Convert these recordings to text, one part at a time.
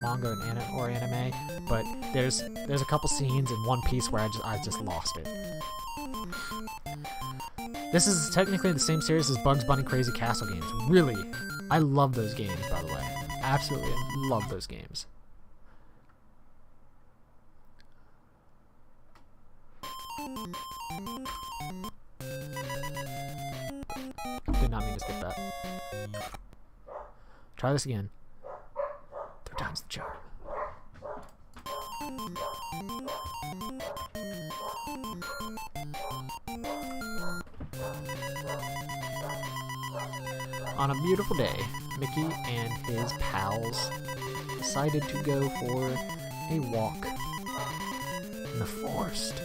manga or anime, but there's a couple scenes in One Piece where I just lost it. This is technically the same series as Bugs Bunny Crazy Castle games. Really, I love those games, by the way. Absolutely love those games. Did not mean to skip that. Try this again. 3 times the charm. On a beautiful day, Mickey and his pals decided to go for a walk in the forest.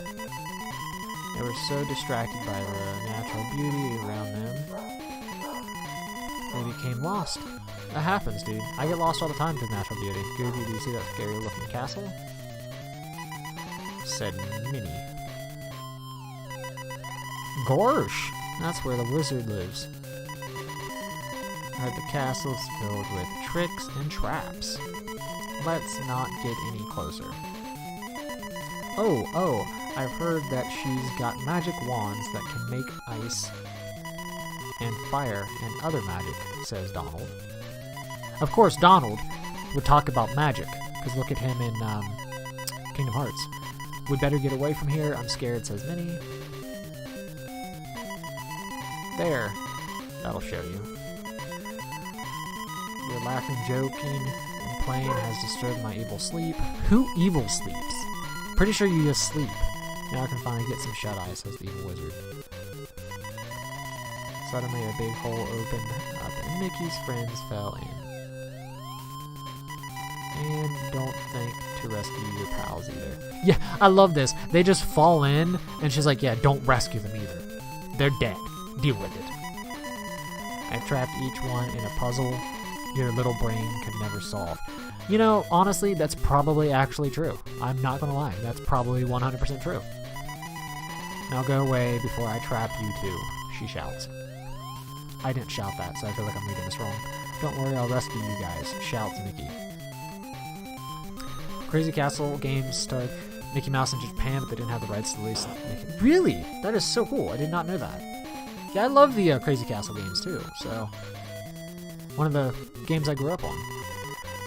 They were so distracted by the natural beauty around them, they became lost. That happens, dude. I get lost all the time because natural beauty. Goofy, do you see that scary looking castle? Said Minnie. Gorsh! That's where the wizard lives. The castle's filled with tricks and traps. Let's not get any closer. Oh, I've heard that she's got magic wands that can make ice and fire and other magic, says Donald. Of course, Donald would talk about magic, because look at him in Kingdom Hearts. We'd better get away from here, I'm scared, says Minnie. There. That'll show you. Your laughing, joking, and playing has disturbed my evil sleep. Who evil sleeps? Pretty sure you just sleep. Now I can finally get some shut-eye, says the evil wizard. Suddenly a big hole opened up and Mickey's friends fell in. And don't think to rescue your pals either. Yeah, I love this. They just fall in, and she's like, yeah, don't rescue them either. They're dead. Deal with it. I've trapped each one in a puzzle your little brain could never solve. You know, honestly, that's probably actually true. I'm not gonna lie. That's probably 100% true. Now go away before I trap you too, she shouts. I didn't shout that, so I feel like I'm reading this wrong. Don't worry, I'll rescue you guys, shouts Mickey. Crazy Castle games starred Mickey Mouse in Japan, but they didn't have the rights to release Mickey. Really? That is so cool. I did not know that. Yeah, I love the Crazy Castle games too, so... One of the games I grew up on.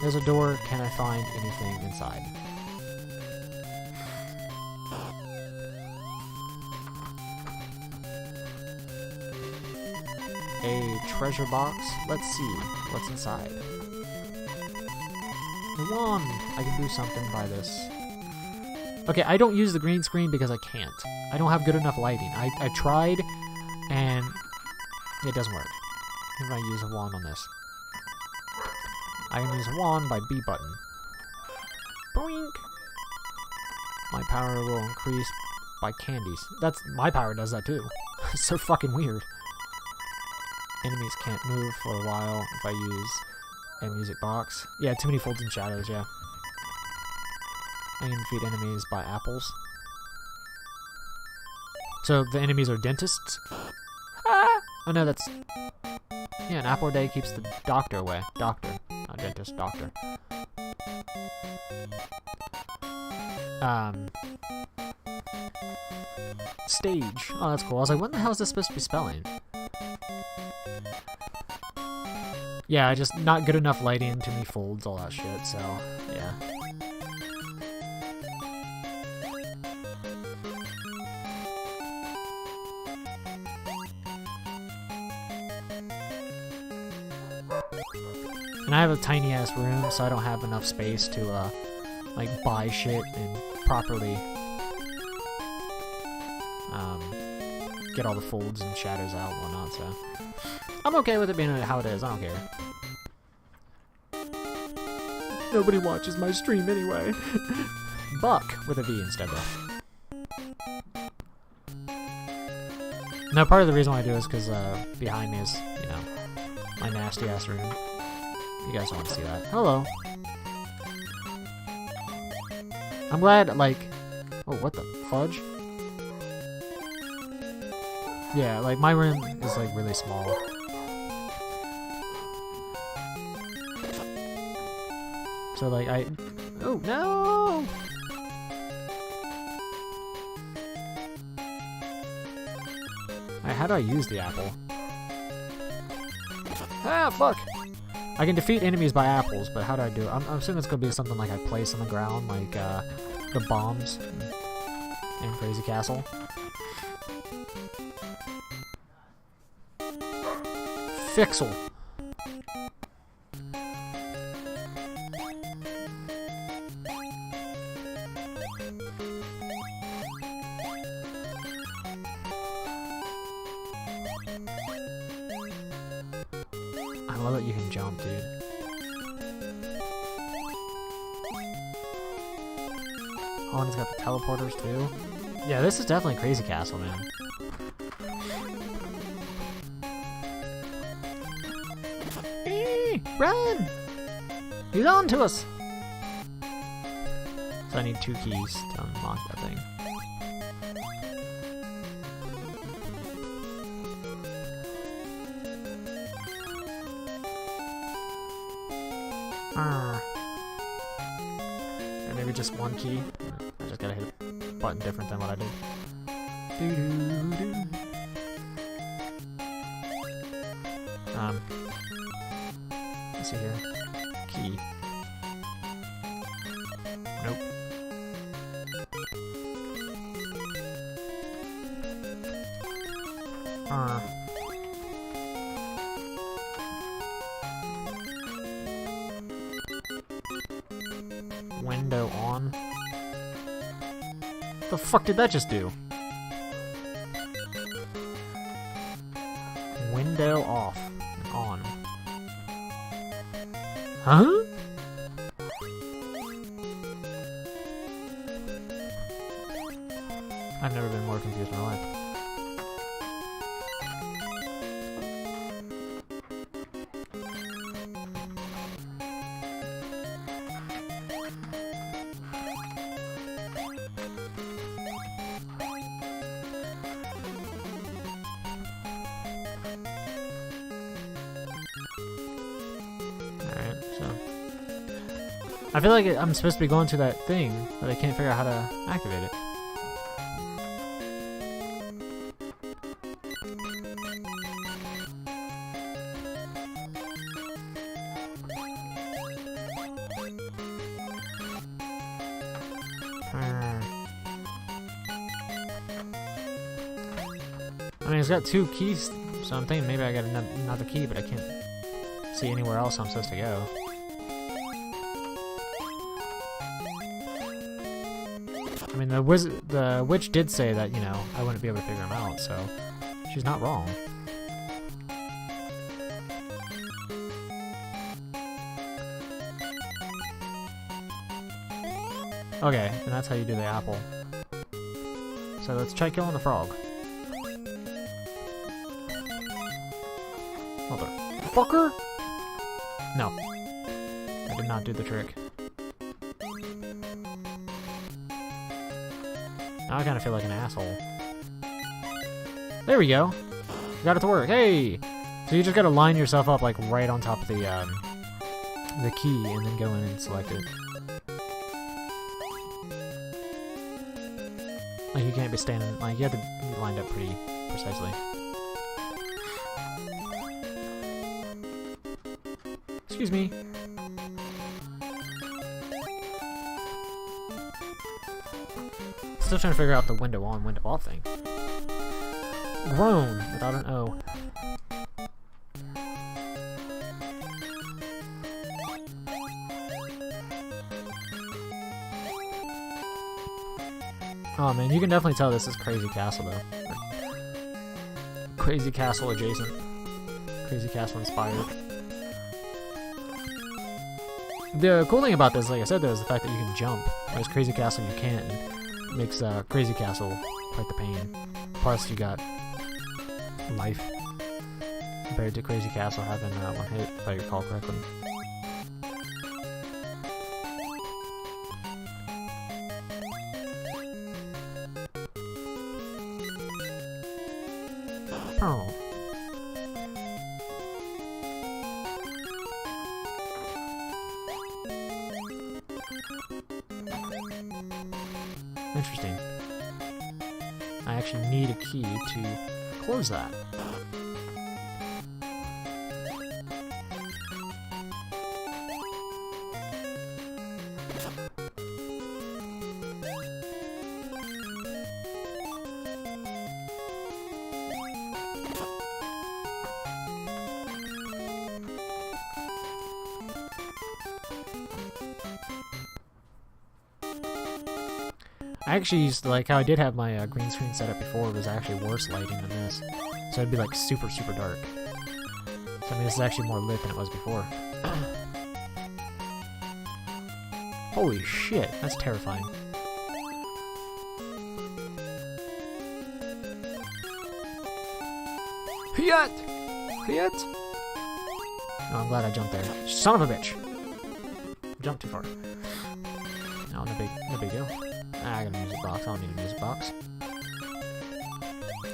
There's a door. Can I find anything inside? A treasure box. Let's see what's inside. The wand. I can do something by this. Okay, I don't use the green screen because I can't. I don't have good enough lighting. I tried, and it doesn't work. If I use a wand on this. I can use a wand by B button. Boink! My power will increase by candies. That's my power does that too. It's so fucking weird. Enemies can't move for a while if I use a music box. Yeah, too many folds and shadows, yeah. I can defeat enemies by apples. So the enemies are dentists? Ah! Oh no, that's... Yeah, an apple a day keeps the doctor away. Doctor. Not dentist, doctor. Stage. Oh, that's cool. I was like, what the hell is this supposed to be spelling? Yeah, just not good enough lighting, too many folds, all that shit, so, yeah. And I have a tiny ass room, so I don't have enough space to, like, buy shit and properly, get all the folds and shadows out and whatnot, so. I'm okay with it being how it is, I don't care. Nobody watches my stream anyway. Buck, with a V instead though. Now, part of the reason why I do is because, behind me is, you know, my nasty ass room. You guys want to see that. Hello. I'm glad, like... Oh, what the fudge? Yeah, like, my room is, like, really small. So like oh no! Alright, how do I use the apple? Ah, fuck! I can defeat enemies by apples, but how do I do it? I'm assuming it's gonna be something like I place on the ground, like the bombs in Crazy Castle. Fixel. I love that you can jump, dude. Oh, and it's got the teleporters too. Yeah, this is definitely Crazy Castle, man. Run! He's on to us! So I need 2 keys to unlock that thing. Or maybe just 1 key. I just gotta hit a button different than what I did. Doo-doo-doo. Let's see here. Key. Nope. Window on. The fuck did that just do? Window off and on. Huh? I've never been more confused in my life. Alright, so I feel like I'm supposed to be going to that thing, but I can't figure out how to activate it. I mean, it's got 2 keys, so I'm thinking maybe I got another key, but I can't see anywhere else I'm supposed to go. I mean, the witch did say that, you know, I wouldn't be able to figure them out, so she's not wrong. Okay, and that's how you do the apple. So let's try killing the frog. Motherfucker! No. I did not do the trick. Now I kind of feel like an asshole. There we go. Got it to work. Hey! So you just gotta line yourself up like right on top of the key and then go in and select it. Like you can't be standing, like you have to be lined up pretty precisely. Excuse me. Still trying to figure out the window on, window off thing. Groan without an O. Oh man, you can definitely tell this is Crazy Castle though. Crazy Castle adjacent. Crazy Castle inspired. The cool thing about this, like I said though, is the fact that you can jump. Whereas Crazy Castle you can't, and it makes Crazy Castle quite the pain. Plus you got life. Compared to Crazy Castle having 1 hit, if I recall correctly. Oh. Interesting. I actually need a key to close that. I actually used, like, how I did have my green screen set up before, was actually worse lighting than this. So it'd be, like, super, super dark. So, I mean, this is actually more lit than it was before. Holy shit, that's terrifying. Hiyat! Hiyat! Oh, I'm glad I jumped there. Son of a bitch! Jumped too far. No, no big deal. I got a music box. I don't need a music box.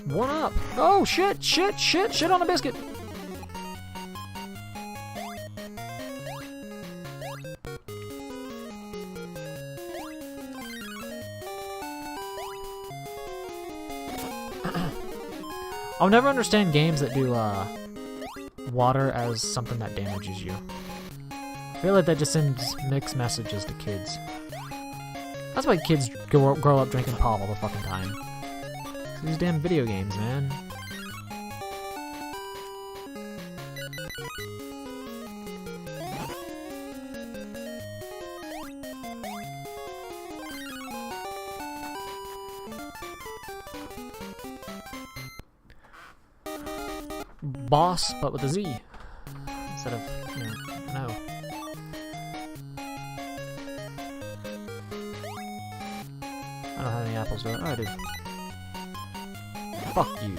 One up! Oh, shit! Shit! Shit! Shit on a biscuit! I'll never understand games that do water as something that damages you. I feel like that just sends mixed messages to kids. That's why kids grow up drinking pop all the fucking time. These damn video games, man. Boss, but with a Z. Instead of, you know, no. I don't have any apples, do I? Oh, I do. Fuck you.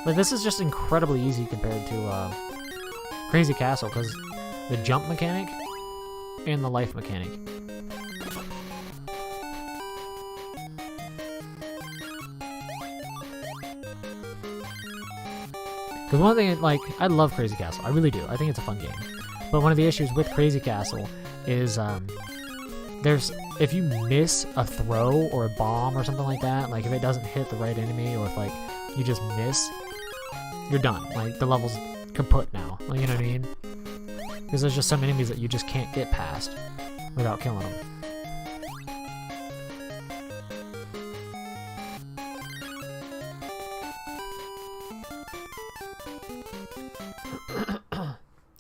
But this is just incredibly easy compared to Crazy Castle, because the jump mechanic and the life mechanic. Because one thing, like, I love Crazy Castle. I really do. I think it's a fun game. But one of the issues with Crazy Castle is, if you miss a throw or a bomb or something like that, like if it doesn't hit the right enemy, or if, like, you just miss, you're done. Like, the level's kaput now. Like, you know what I mean? Because there's just some enemies that you just can't get past without killing them.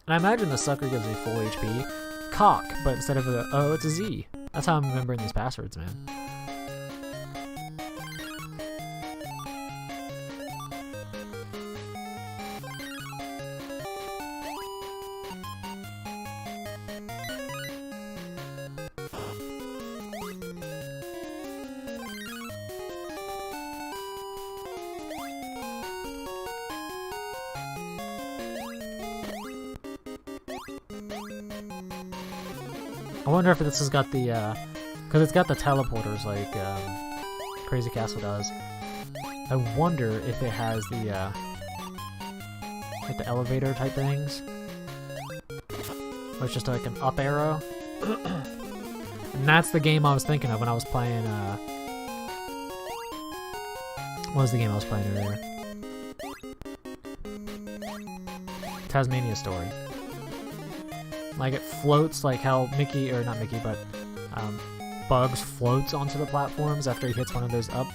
And I imagine the sucker gives a full HP cock, but instead of a O, it's a Z. That's how I'm remembering these passwords, man. I wonder if this has got the, because it's got the teleporters like Crazy Castle does. I wonder if it has the, like the elevator type things. Or it's just like an up arrow. And that's the game I was thinking of when I was playing, what was the game I was playing earlier? Tasmania Story. Like, it floats like how Mickey, or not Mickey, but Bugs floats onto the platforms after he hits one of those up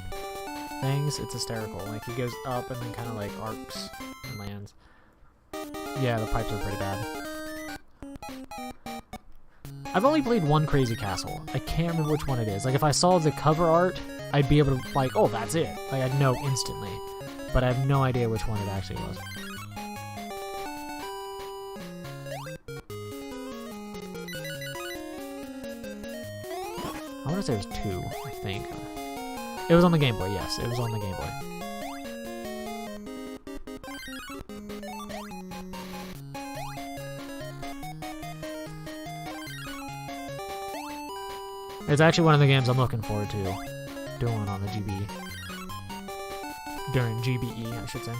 things. It's hysterical. Like, he goes up and then kind of like arcs and lands. Yeah, the pipes are pretty bad. I've only played one Crazy Castle. I can't remember which one it is. Like, if I saw the cover art, I'd be able to, like, oh, that's it. Like, I'd know instantly. But I have no idea which one it actually was. I want to say there's two, I think. It was on the Game Boy, yes. It was on the Game Boy. It's actually one of the games I'm looking forward to doing on the GB. During GBE, I should say.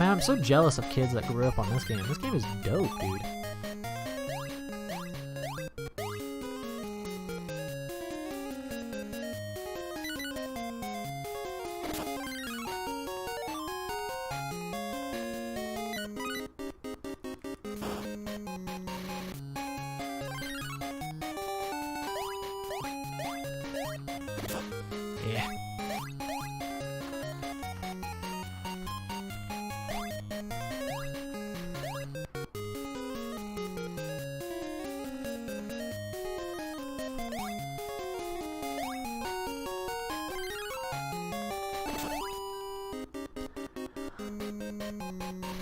Man, I'm so jealous of kids that grew up on this game. This game is dope, dude. Yeah.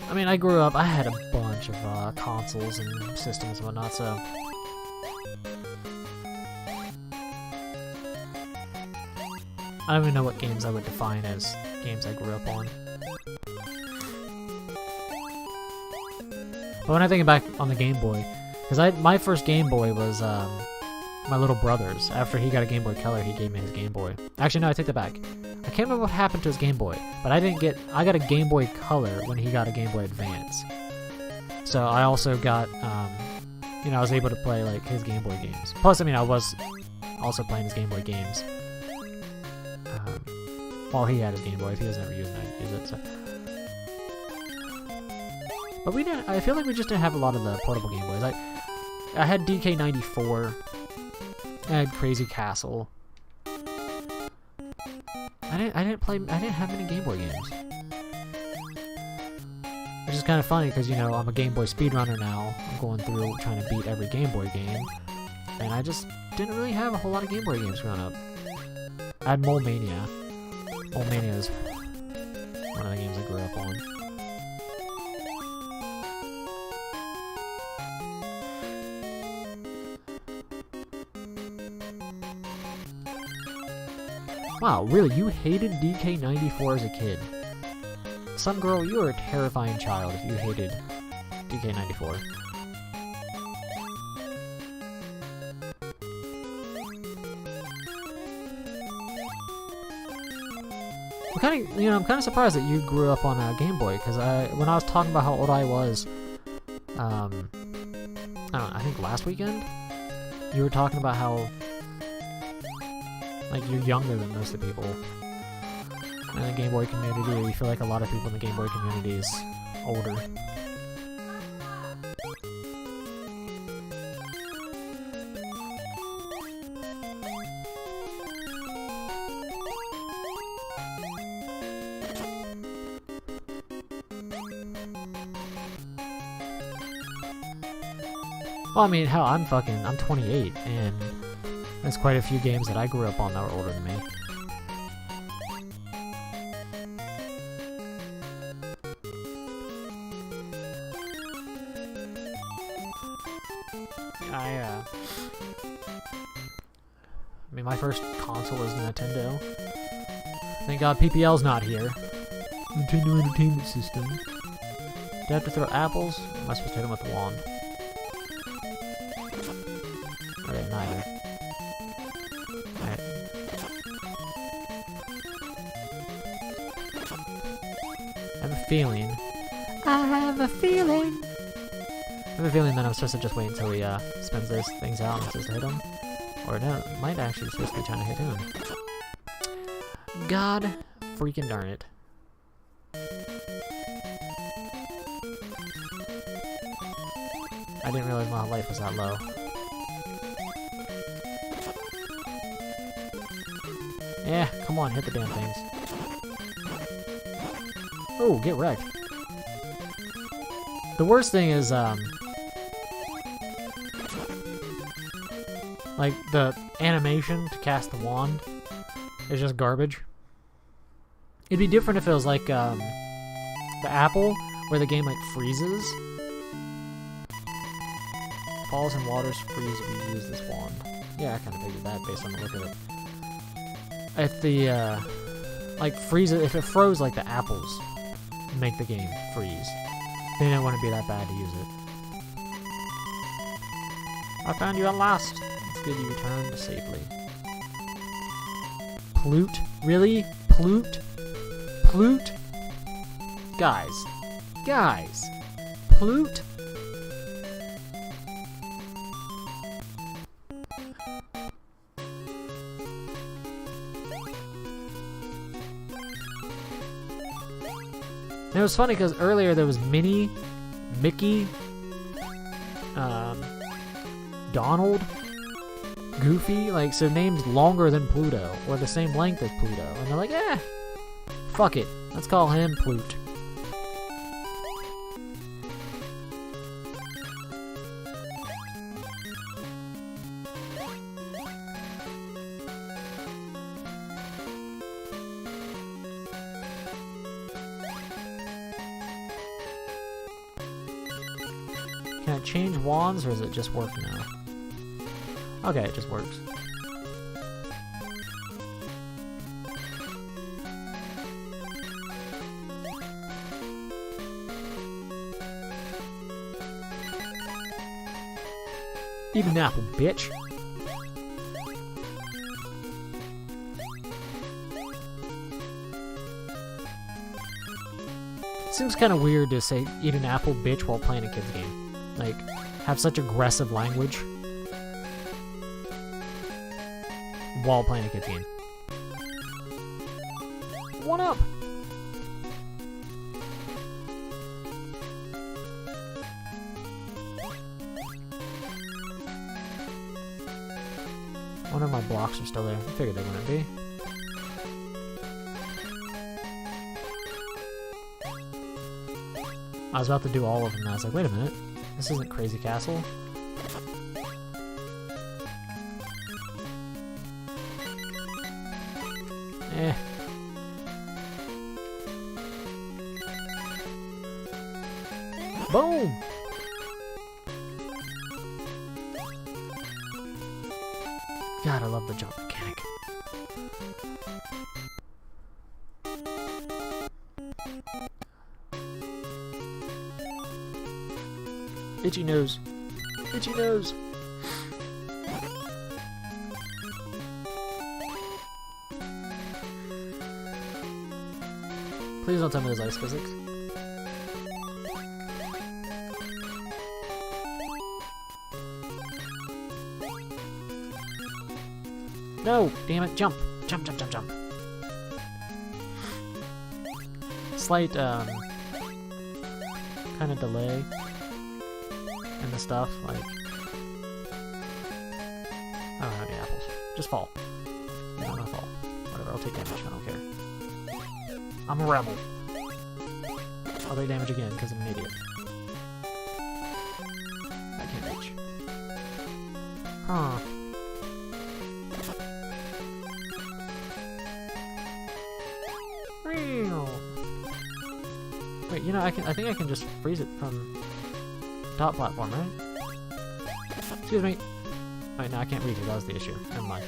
I mean, I grew up, I had a bunch of consoles and systems and whatnot, so... I don't even know what games I would define as games I grew up on. But when I think back on the Game Boy, because my first Game Boy was my little brother's. After he got a Game Boy Color, he gave me his Game Boy. Actually, no, I take that back. I can't remember what happened to his Game Boy, but I got a Game Boy Color when he got a Game Boy Advance. So I also got, you know, I was able to play like his Game Boy games. Plus, I mean, I was also playing his Game Boy games while he had his Game Boy. If he was never using it, I'd use it. So. But we didn't. I feel like we just didn't have a lot of the portable Game Boys. I had DK94. I had Crazy Castle. I didn't have any Game Boy games. Which is kind of funny because, you know, I'm a Game Boy speedrunner now. I'm going through trying to beat every Game Boy game. And I just didn't really have a whole lot of Game Boy games growing up. I had Mole Mania. Mole Mania is one of the games I grew up on. Wow, really? You hated DK94 as a kid? Some girl, you are a terrifying child if you hated DK94. I'm kind of surprised that you grew up on a Game Boy, because when I was talking about how old I was, I don't know, I think last weekend, you were talking about how, like, you're younger than most of the people in the Game Boy community, or you feel like a lot of people in the Game Boy community is older. Well, I mean, hell, I'm 28, and there's quite a few games that I grew up on that were older than me. I mean, my first console was Nintendo. Thank God PPL's not here. Nintendo Entertainment System. Do I have to throw apples? Or am I supposed to hit them with a wand? Okay, neither. Alright. I have a feeling that I'm supposed to just wait until he spins those things out and I'm supposed to hit him. Or no, it might actually be supposed to be trying to hit him. God freaking darn it. I didn't realize my life was that low. Yeah, come on, hit the damn things. Oh, get wrecked. The worst thing is, like, the animation to cast the wand is just garbage. It'd be different if it was like, the apple, where the game, like, freezes. Falls and waters freeze if you use this wand. Yeah, I kind of figured that based on the look of it. If the, like, if it froze like the apples, make the game freeze, then it wouldn't be that bad to use it. I found you at last. It's good you returned safely. Plute? Really? Plute? Plute? Guys, Guys. Plute? And it was funny because earlier there was Minnie, Mickey, Donald, Goofy, like, so names longer than Pluto, or the same length as Pluto. And they're like, eh, fuck it, let's call him Plute. Can I change wands, or does it just work now? Okay, it just works. Eat an apple, bitch. It seems kind of weird to say eat an apple, bitch, while playing a kid's game. Like, have such aggressive language while playing a kid's game. One up! I wonder if my blocks are still there. I figured they wouldn't be. I was about to do all of them, and I was like, wait a minute. This isn't Crazy Castle. Eh. Boom! God, I love the jump mechanic. Itchy nose. Itchy nose. Please don't tell me there's ice physics. No! Damn it! Jump! Jump, jump, jump, jump. Slight, kind of delay in the stuff, like... I don't have any apples. Just fall. You don't know, fall. Whatever, I'll take damage, I don't care. I'm a rebel. I'll take damage again, because I'm an idiot. I can't reach. Huh. Wait, you know, I think I can just freeze it from top platform, right? Excuse me. Wait, no, I can't reach it. That was the issue. Never mind.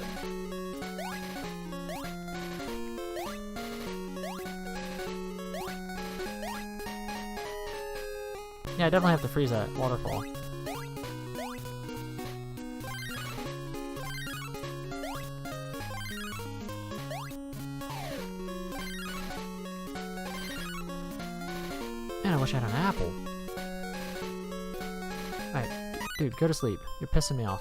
Yeah, I definitely have to freeze that waterfall. Man, I wish I had an apple. Alright, dude, go to sleep. You're pissing me off.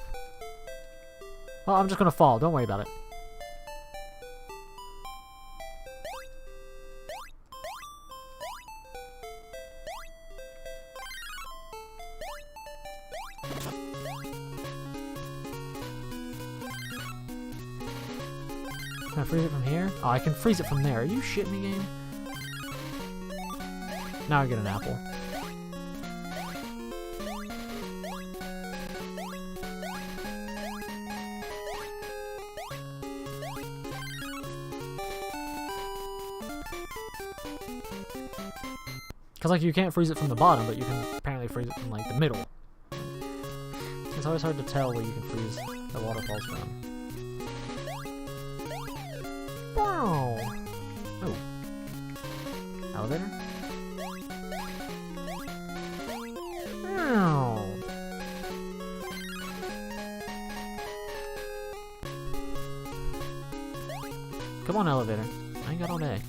Oh, I'm just gonna fall. Don't worry about it. Can I freeze it from here? Oh, I can freeze it from there. Are you shitting me, game? Now I get an apple. Because, like, you can't freeze it from the bottom, but you can apparently freeze it from, like, the middle. It's always hard to tell where you can freeze the waterfalls from. Wow! Oh. Elevator? Wow. Come on, elevator. I ain't got all day.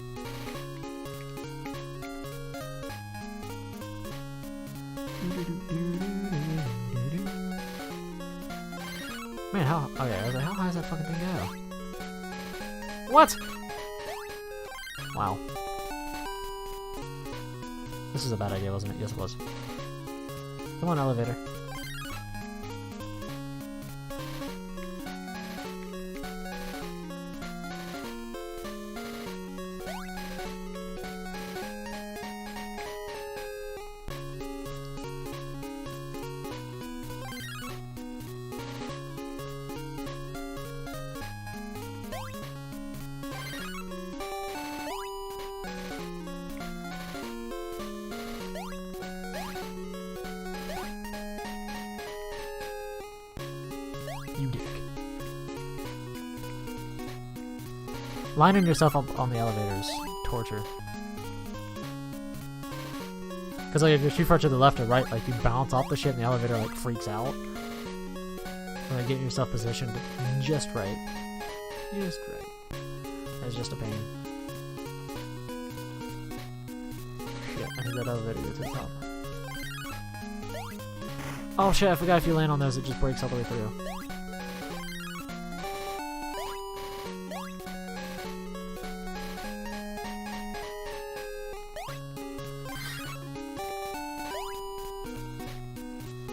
Man, how... Okay, I was like, how high does that fucking thing go? What? Wow. This is a bad idea, wasn't it? Yes, it was. Come on, elevator. You dick. Lining yourself up on the elevator is torture. Because like, if you're too far to the left or right, like you bounce off the shit and the elevator like freaks out. And like getting yourself positioned just right. Just right. That's just a pain. Shit, I think that elevator goes to the top. Oh shit, I forgot if you land on those it just breaks all the way through.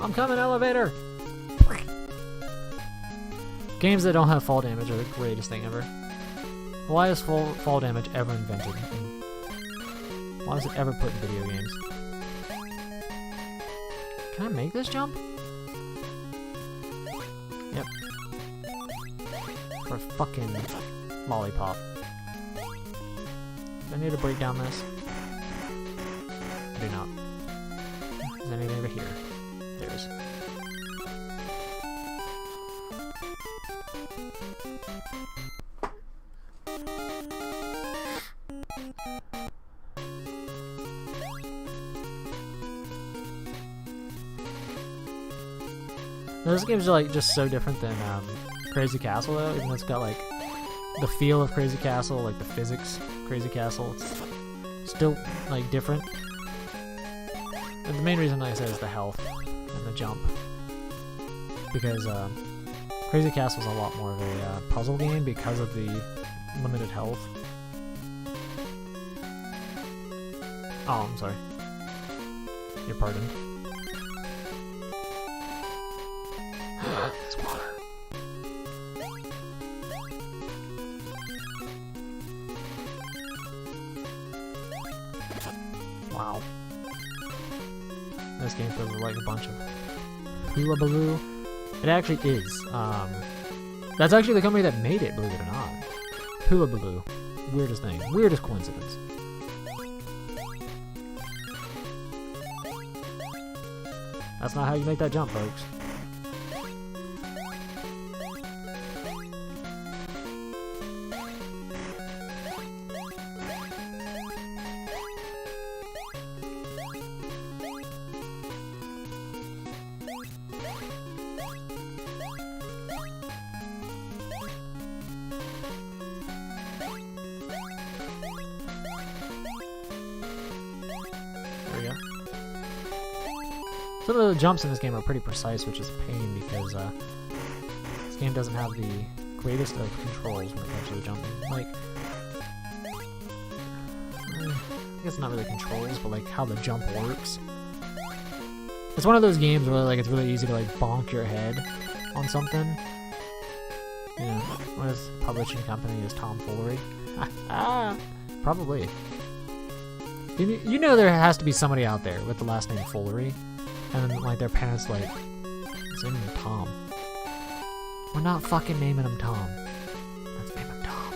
I'm coming, elevator! Games that don't have fall damage are the greatest thing ever. Why is fall damage ever invented? And why is it ever put in video games? Can I make this jump? Yep. For a fucking lollipop. Do I need to break down this? I do not. Is there anything over here? There is. Those games are like just so different than Crazy Castle though, even though it's got like the feel of Crazy Castle, like the physics of Crazy Castle. It's still like different. And the main reason, like I said, is the health and the jump. Because Crazy Castle is a lot more of a puzzle game because of the limited health. Oh, I'm sorry. You're pardoned. It's water. Wow. This game feels like a bunch of hula baloo. It actually is. That's actually the company that made it, believe it or not. Hula baloo. Weirdest thing. Weirdest coincidence. That's not how you make that jump, folks. There we go. Some of the jumps in this game are pretty precise, which is a pain because this game doesn't have the greatest of controls when it comes to the jumping. Like, I guess not really controls, but like how the jump works. It's one of those games where like it's really easy to like bonk your head on something. You know, when his publishing company is tomfoolery. Probably. You know there has to be somebody out there with the last name Foolery, and then like their parents like, let's name him Tom. We're not fucking naming him Tom. Let's name him Tom.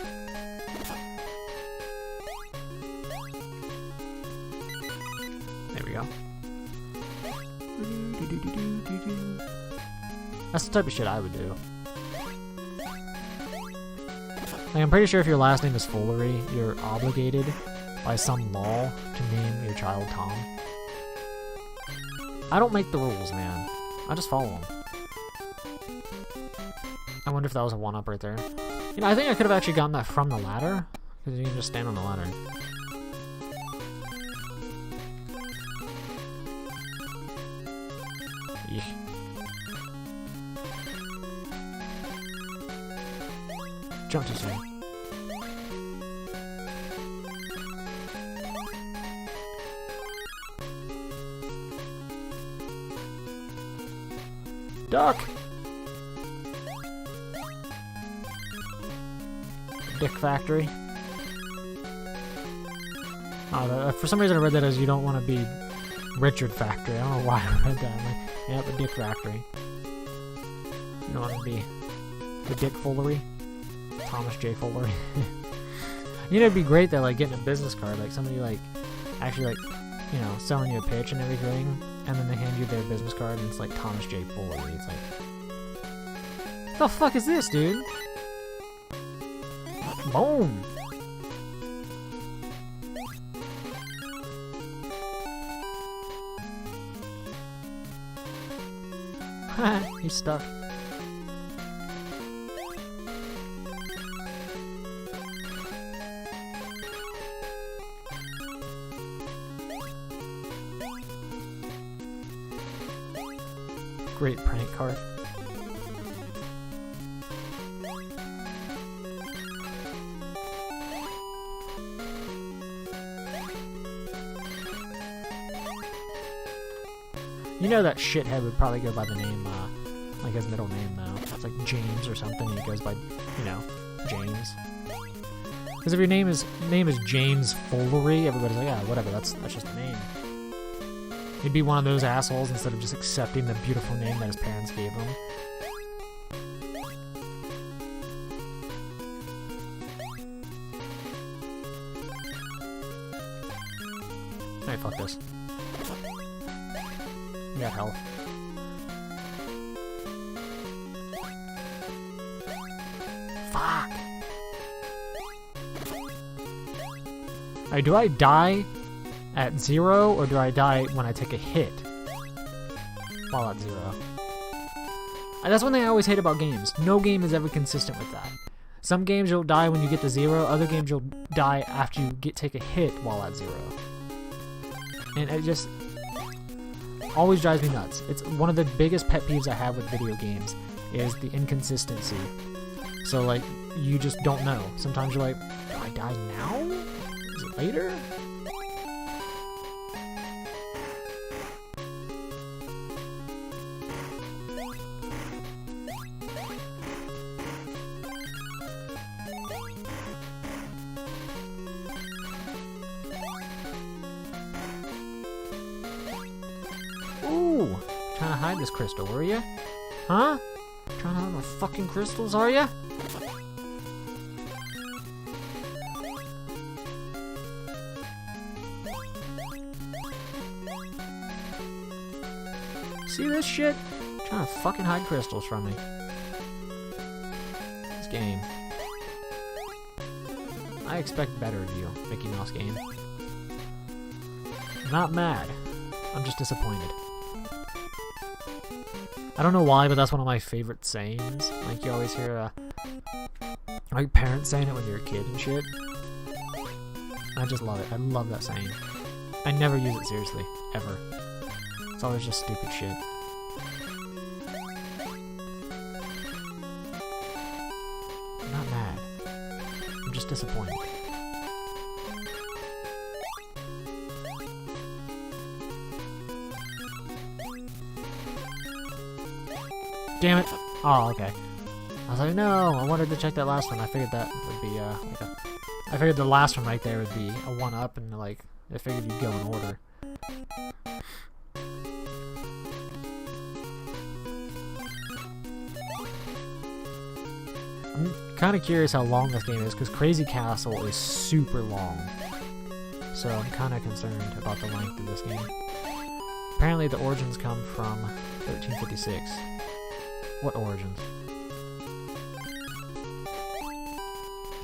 There we go. That's the type of shit I would do. Like, I'm pretty sure if your last name is Foolery, you're obligated by some law to name your child Tom. I don't make the rules, man. I just follow them. I wonder if that was a one-up right there. You know, I think I could have actually gotten that from the ladder, because you can just stand on the ladder. Eesh. Jump too soon. Duck! Dick Factory. Oh, for some reason I read that as you don't want to be Richard Factory. I don't know why I read that. I'm like, yeah, the Dick Factory. You don't want to be the Dick Foolery. Thomas J. Foolery. You know, it'd be great though, like getting a business card, like somebody like actually like, you know, selling you a pitch and everything, and then they hand you their business card and it's like Thomas J. Foolery. It's like, what the fuck is this, dude? Boom! He's stuck. Great prank card. You know that shithead would probably go by the name, like his middle name though. It's like James or something, and he goes by, you know, James. Because if your name is James Foolery, everybody's like, yeah, whatever, that's just a name. He'd be one of those assholes instead of just accepting the beautiful name that his parents gave him. Alright, fuck this. I got health. Fuck! Alright, do I die at 0, or do I die when I take a hit while at 0? And that's one thing I always hate about games. No game is ever consistent with that. Some games you'll die when you get to 0, other games you'll die after you take a hit while at 0. And it just always drives me nuts. It's one of the biggest pet peeves I have with video games is the inconsistency. So like, you just don't know. Sometimes you're like, do I die now? Is it later? Ooh! Trying to hide this crystal, were ya? Huh? Trying to hide my fucking crystals, are ya? See this shit? Trying to fucking hide crystals from me. This game. I expect better of you, Mickey Mouse game. I'm not mad. I'm just disappointed. I don't know why, but that's one of my favorite sayings. Like, you always hear, like, parents saying it when you're a kid and shit. I just love it. I love that saying. I never use it seriously. Ever. It's always just stupid shit. I'm not mad. I'm just disappointed. Damn it! Oh, okay. I was like, no, I wanted to check that last one. I figured that would be, I figured the last one right there would be a 1-up, and, like, I figured you'd go in order. I'm kind of curious how long this game is, because Crazy Castle is super long. So I'm kind of concerned about the length of this game. Apparently the origins come from 1356. What origins?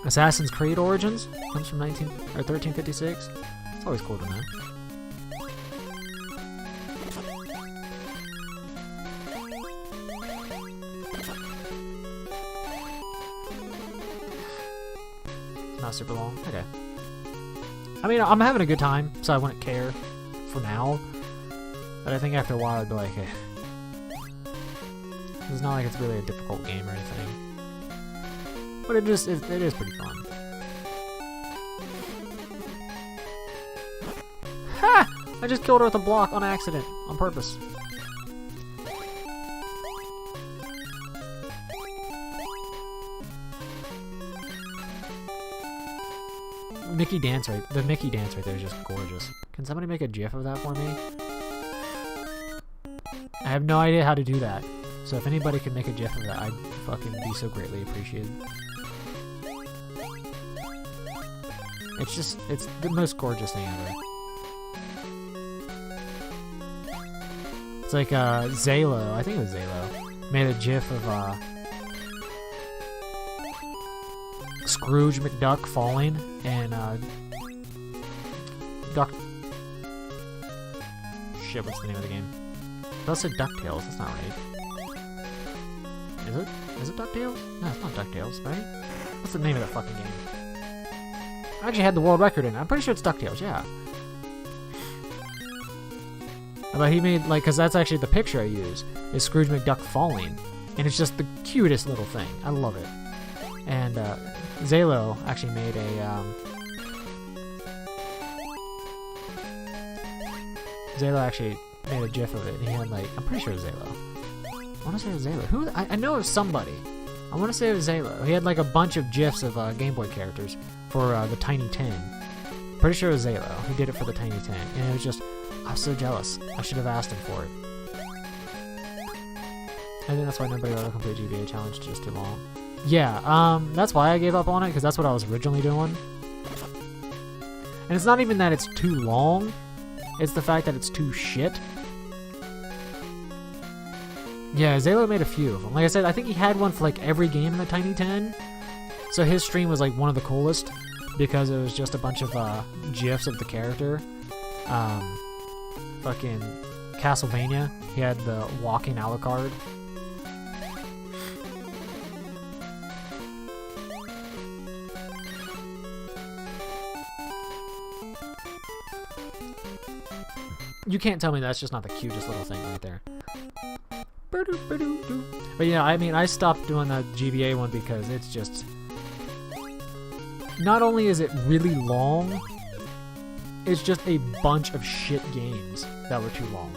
Assassin's Creed Origins comes from 1356. It's always cool to know. It's not super long. Okay. I mean, I'm having a good time, so I wouldn't care for now. But I think after a while, I'd be like, eh. It's not like it's really a difficult game or anything. But it is pretty fun. Ha! I just killed her with a block on accident, on purpose. The Mickey dance right there is just gorgeous. Can somebody make a GIF of that for me? I have no idea how to do that. So if anybody can make a GIF of that, I'd fucking be so greatly appreciated. It's the most gorgeous thing ever. It's like, Zalo, I think it was Zalo, made a GIF of, Scrooge McDuck falling, and, Shit, what's the name of the game? That's a DuckTales, that's not right. Is it? Is it DuckTales? No, it's not DuckTales, right? What's the name of that fucking game? I actually had the world record in it. I'm pretty sure it's DuckTales, yeah. But he made, like, because that's actually the picture I use, is Scrooge McDuck falling. And it's just the cutest little thing. I love it. And, Zalo actually made a, Zalo actually made a GIF of it. And he had, like, I'm pretty sure it was Zalo. I want to say it was Zalo. Who? I know it was somebody. I want to say it was Zalo. He had, like, a bunch of GIFs of, Game Boy characters for, the Tiny Tin. Pretty sure it was Zalo. He did it for the Tiny Tin. And it was just, I was so jealous. I should have asked him for it. I think that's why nobody ever complete GBA challenge, it's just too long. Yeah, that's why I gave up on it, because that's what I was originally doing. And it's not even that it's too long, it's the fact that it's too shit. Yeah, Zalo made a few of them. Like I said, I think he had one for like every game in the Tiny 10. So his stream was like one of the coolest, because it was just a bunch of GIFs of the character. Fucking Castlevania, he had the walking Alucard. You can't tell me that's just not the cutest little thing right there. But yeah, I mean, I stopped doing the GBA one because it's just... Not only is it really long, it's just a bunch of shit games that were too long.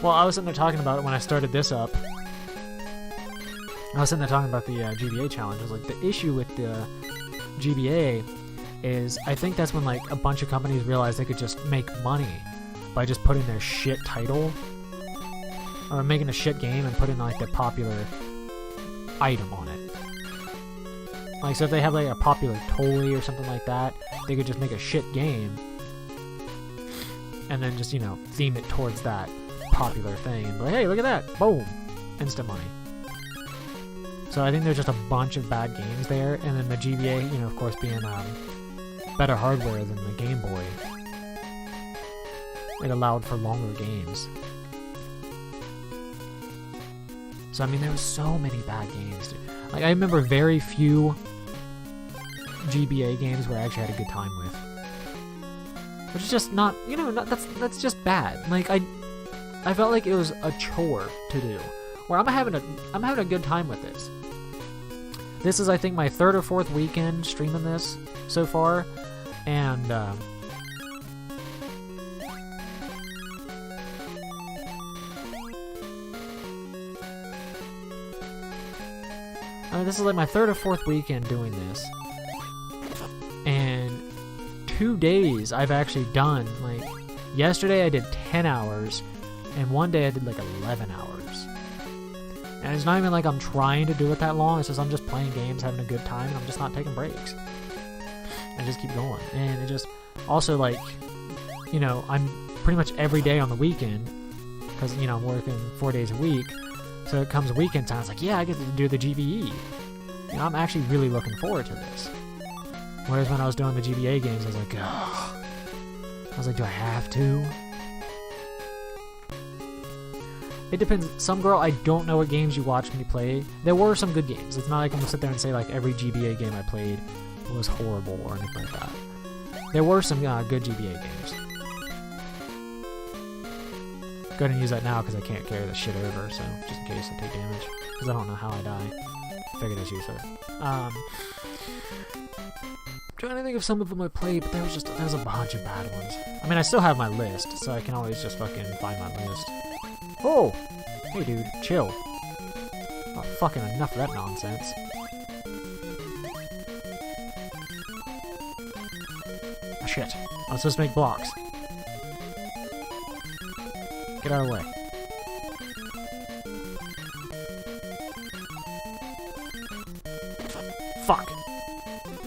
Well, I was sitting there talking about it when I started this up. I was sitting there talking about the GBA challenge. I was like, the issue with the GBA is I think that's when like a bunch of companies realized they could just make money by just putting their shit title or making a shit game and putting like the popular item on it. Like, so if they have like a popular toy or something like that, they could just make a shit game and then just, you know, theme it towards that popular thing and be like, hey, look at that, boom, instant money. So I think there's just a bunch of bad games there, and then the GBA, you know, of course, being better hardware than the Game Boy, it allowed for longer games. So I mean, there were so many bad games, dude. Like, I remember very few GBA games where I actually had a good time with, which is just not, you know, that's just bad. Like, I felt like it was a chore to do, where I'm having a good time with this. This is, I think, my third or fourth weekend streaming this so far, and this is like my third or fourth weekend doing this, and 2 days I've actually done, like, yesterday I did 10 hours, and one day I did like 11 hours. And it's not even like I'm trying to do it that long, it's just I'm just playing games, having a good time, and I'm just not taking breaks. I just keep going. And it just, also, like, you know, I'm pretty much every day on the weekend, because, you know, I'm working 4 days a week, so it comes weekend time, it's like, yeah, I get to do the GBE. You know, I'm actually really looking forward to this. Whereas when I was doing the GBA games, I was like, ugh. I was like, do I have to? It depends. Some girl, I don't know what games you watched me play. There were some good games. It's not like I'm gonna sit there and say like every GBA game I played was horrible or anything like that. There were some good GBA games. Go ahead and use that now because I can't carry the shit over, so just in case I take damage. Because I don't know how I die. figured it's useless. Trying to think of some of them I played, but there was a bunch of bad ones. I mean, I still have my list, so I can always just fucking find my list. Oh! Hey dude, chill. Oh, fucking enough of that nonsense. Oh, shit. I was supposed to make blocks. Get out of the way. Fuck!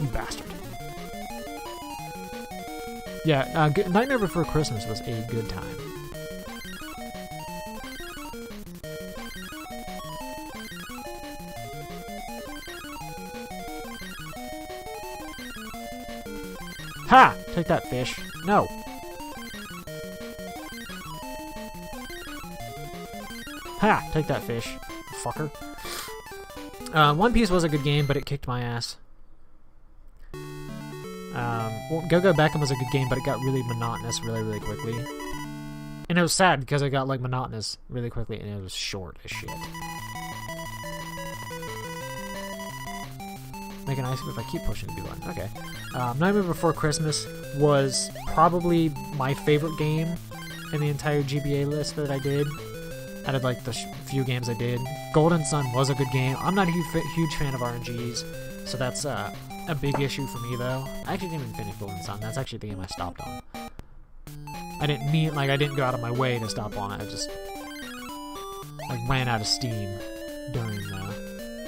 You bastard. Yeah, Nightmare Before Christmas was a good time. Ha! Take that, fish. No. Ha! Take that, fish. Fucker. One Piece was a good game, but it kicked my ass. Well, Go-Go Beckham was a good game, but it got really monotonous really quickly. And it was sad because it got, like, monotonous really quickly, and it was short as shit. Make an ice if I keep pushing the B1. Okay. Nightmare Before Christmas was probably my favorite game in the entire GBA list that I did. Out of, like, the few games I did. Golden Sun was a good game. I'm not a huge fan of RNGs, so that's, a big issue for me, though. I actually didn't even finish Golden Sun. That's actually the game I stopped on. I didn't go out of my way to stop on it. I just, like, ran out of steam during,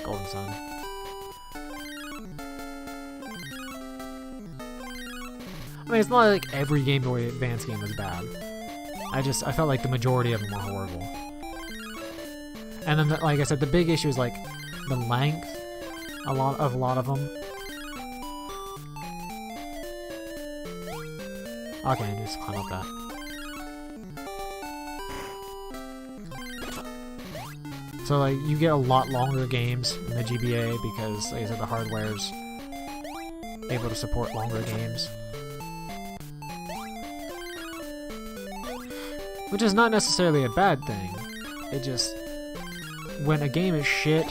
Golden Sun. I mean, it's not like every Game Boy Advance game was bad. I felt like the majority of them were horrible. And then, like I said, the big issue is, like, the length a lot of them. Okay, I just climb up that. So, like, you get a lot longer games in the GBA because, like I said, the hardware's able to support longer games. Which is not necessarily a bad thing. It just... when a game is shit,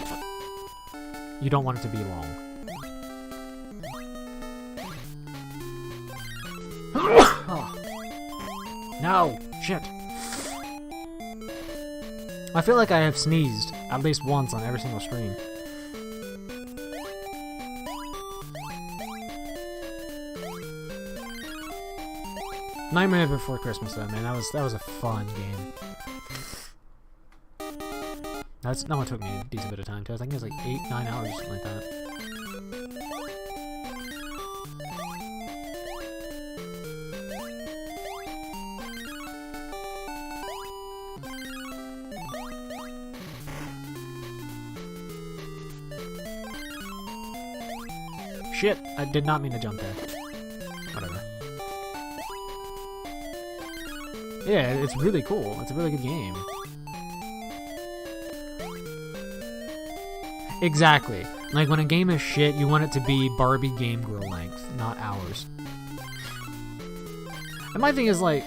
you don't want it to be long. No! Shit! I feel like I have sneezed at least once on every single stream. Nightmare Before Christmas, though, man, that was a fun game. That one took me a decent bit of time too. I think it was like 8-9 hours or something like that. Shit! I did not mean to jump there. Whatever. Yeah, it's really cool. It's a really good game. Exactly. Like, when a game is shit, you want it to be Barbie Game Girl length, not hours. And my thing is, like...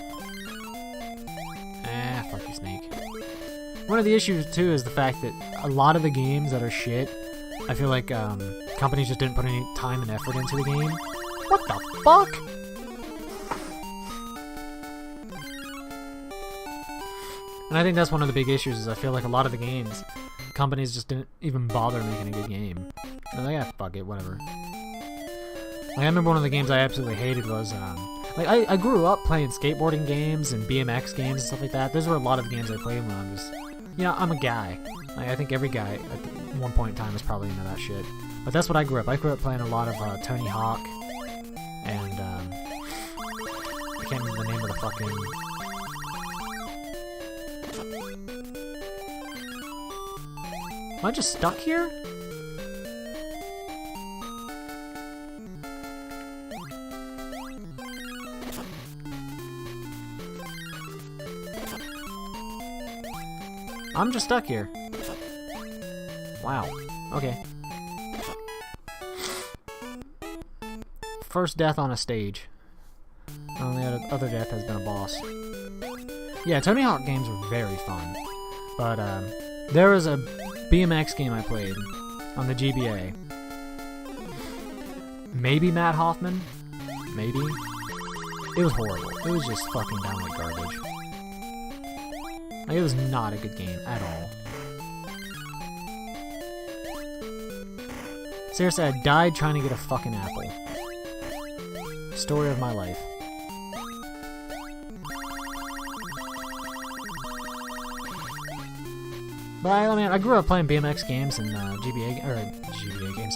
fuck you, Snake. One of the issues, too, is the fact that a lot of the games that are shit, I feel like, companies just didn't put any time and effort into the game. What the fuck?! And I think that's one of the big issues, is I feel like a lot of the games, companies just didn't even bother making a good game. They're like, yeah, fuck it, whatever. Like, I remember one of the games I absolutely hated was, like, I grew up playing skateboarding games and BMX games and stuff like that. Those were a lot of games I played when I was, you know, I'm a guy. Like, I think every guy at one point in time was probably into that shit. But that's what I grew up. I grew up playing a lot of, Tony Hawk, and, I can't remember the name of the fucking... Am I just stuck here? I'm just stuck here. Wow. Okay. First death on a stage. Only other death has been a boss. Yeah, Tony Hawk games were very fun. But, there was a BMX game I played on the GBA. Maybe Matt Hoffman. Maybe. It was horrible. It was just fucking downright garbage. Like, it was not a good game at all. Seriously, I died trying to get a fucking apple. Story of my life. But I mean, I grew up playing BMX games and GBA games,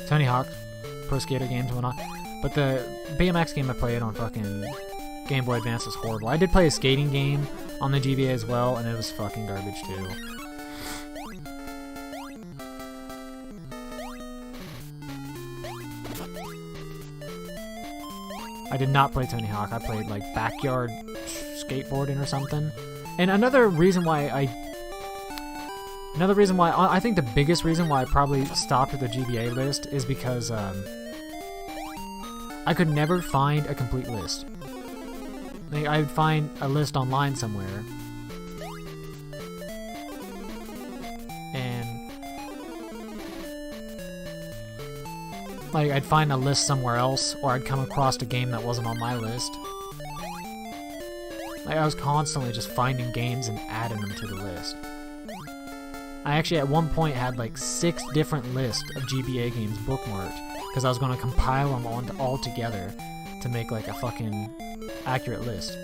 Tony Hawk Pro Skater games and whatnot. But the BMX game I played on fucking Game Boy Advance was horrible. I did play a skating game on the GBA as well, and it was fucking garbage too. I did not play Tony Hawk. I played like backyard skateboarding or something. And another reason why I think the biggest reason why I probably stopped at the GBA list is because I could never find a complete list. Like, I would find a list online somewhere, and like I'd find a list somewhere else, or I'd come across a game that wasn't on my list. Like, I was constantly just finding games and adding them to the list. I actually at one point had like 6 different lists of GBA games bookmarked because I was going to compile them all together to make like a fucking accurate list.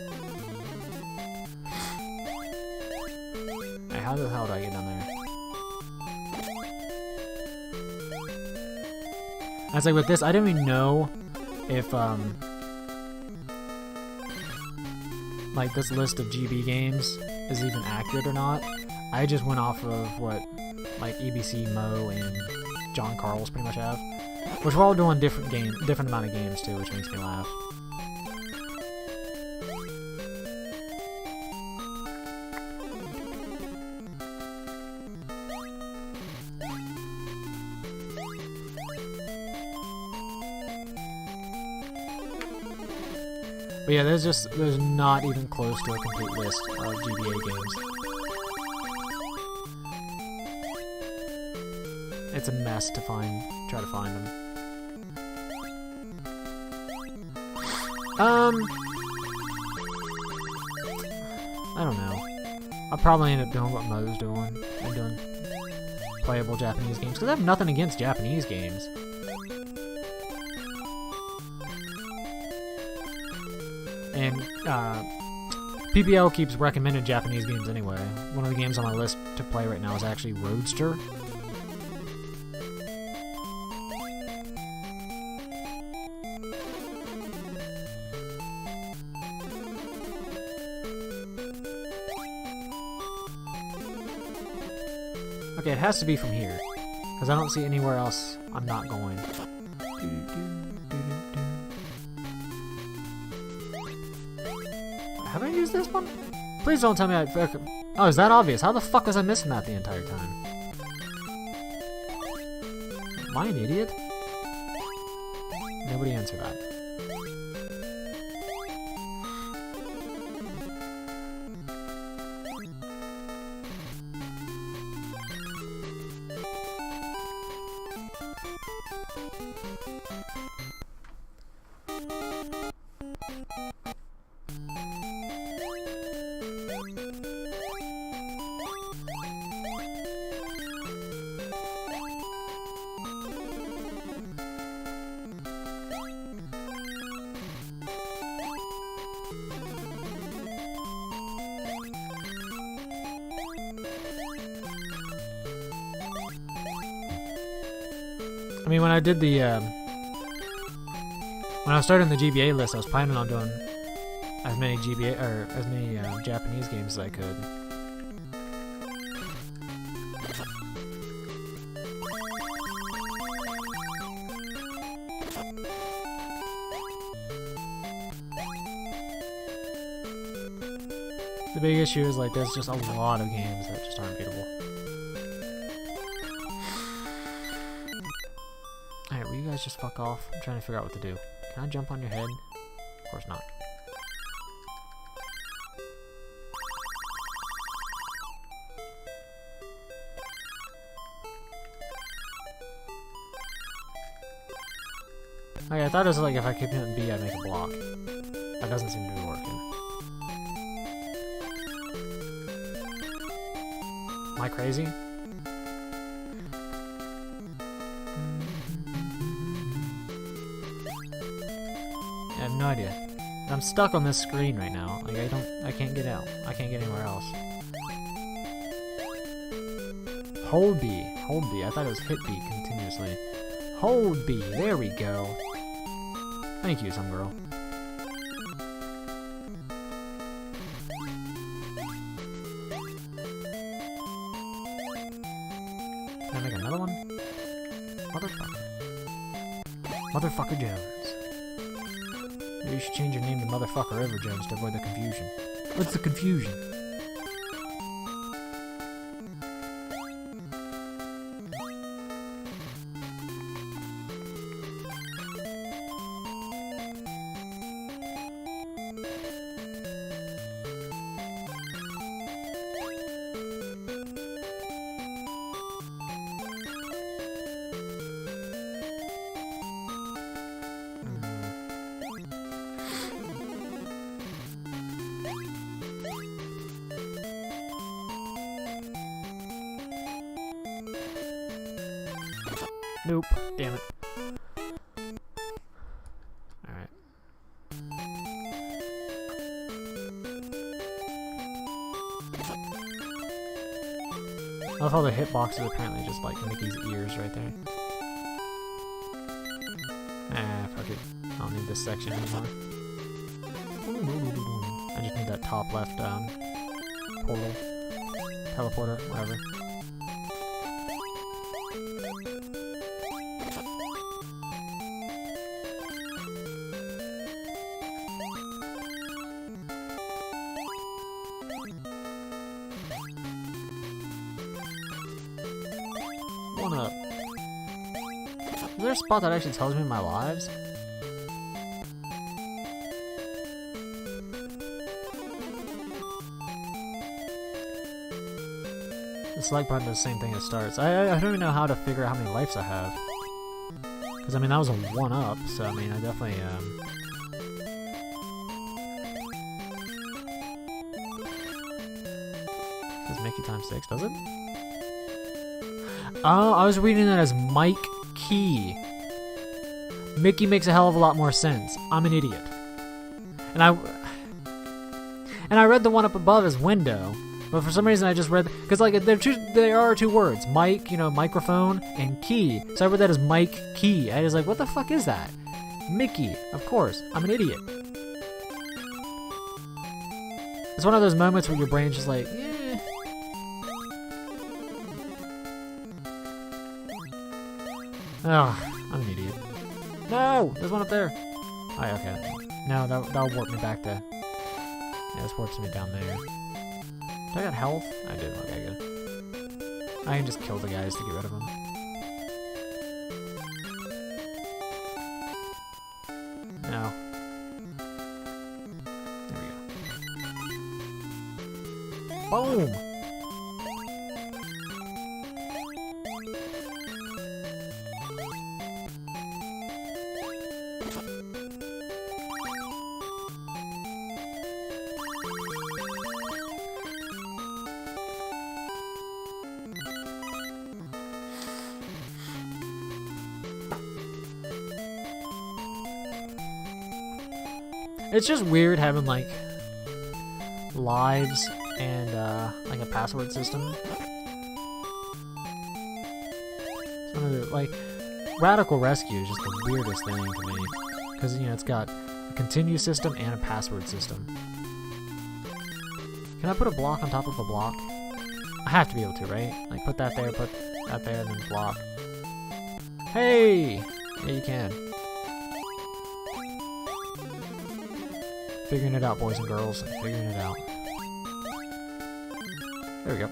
Alright, how the hell do I get down there? I was like, with this, I didn't even know if like this list of GB games is even accurate or not. I just went off of what like EBC, Mo, and John Carls pretty much have, which we're all doing different amount of games too, which makes me laugh. But yeah, there's not even close to a complete list of GBA games. It's a mess to try to find them. I don't know. I'll probably end up doing what Mo's doing and doing playable Japanese games, because I have nothing against Japanese games. And PPL keeps recommending Japanese games anyway. One of the games on my list to play right now is actually Roadster. Okay, it has to be from here, because I don't see anywhere else I'm not going. Have I used this one? Please don't tell me I... Oh, is that obvious? How the fuck was I missing that the entire time? Am I an idiot? Nobody answer that. I mean, when I did the, when I was starting the GBA list, I was planning on doing as many Japanese games as I could. The big issue is, like, there's just a lot of games that just aren't beatable. Alright, will you guys just fuck off? I'm trying to figure out what to do. Can I jump on your head? Of course not. Okay, I thought it was like if I keep hitting B, I'd make a block. That doesn't seem to be working. Am I crazy? I have no idea. I'm stuck on this screen right now. Like I can't get out. I can't get anywhere else. Hold B. Hold B. I thought it was hit B continuously. Hold B. There we go. Thank you, some girl. Can I make another one? Motherfucker. Motherfucker Jones. Maybe you should change your name to Motherfucker Ever Jones to avoid the confusion. What's the confusion? Nope. Damn it. Alright. I love how the hitboxes apparently just like Mickey's ears right there. Ah, fuck it. I don't need this section anymore. I just need that top left portal. Teleporter, whatever. One up. Is there a spot that actually tells me my lives? The select button does the same thing as starts. I don't even know how to figure out how many lives I have. Because, I mean, that was a 1-up, so, I mean, I definitely, Says Mickey times 6, does it? Oh, I was reading that as Mike Key. Mickey makes a hell of a lot more sense. I'm an idiot. And I read the one up above as window, but for some reason I just read, because like there are two words, Mike, you know, microphone, and key. So I read that as Mike Key. I was like, what the fuck is that? Mickey, of course. I'm an idiot. It's one of those moments where your brain's just like, eh. Oh, I'm an idiot. No! There's one up there! Oh, yeah, okay. No, that'll warp me back to... Yeah, this warps me down there. Do I got health? I do. Okay, good. I can just kill the guys to get rid of them. No. There we go. Boom! It's just weird having like lives and like a password system. Some of the, like, Radical Rescue is just the weirdest thing to me, because you know it's got a continue system and a password system. Can I put a block on top of a block? I have to be able to, right? Like put that there, and then block. Hey! Yeah, you can. Figuring it out, boys and girls. Figuring it out. There we go.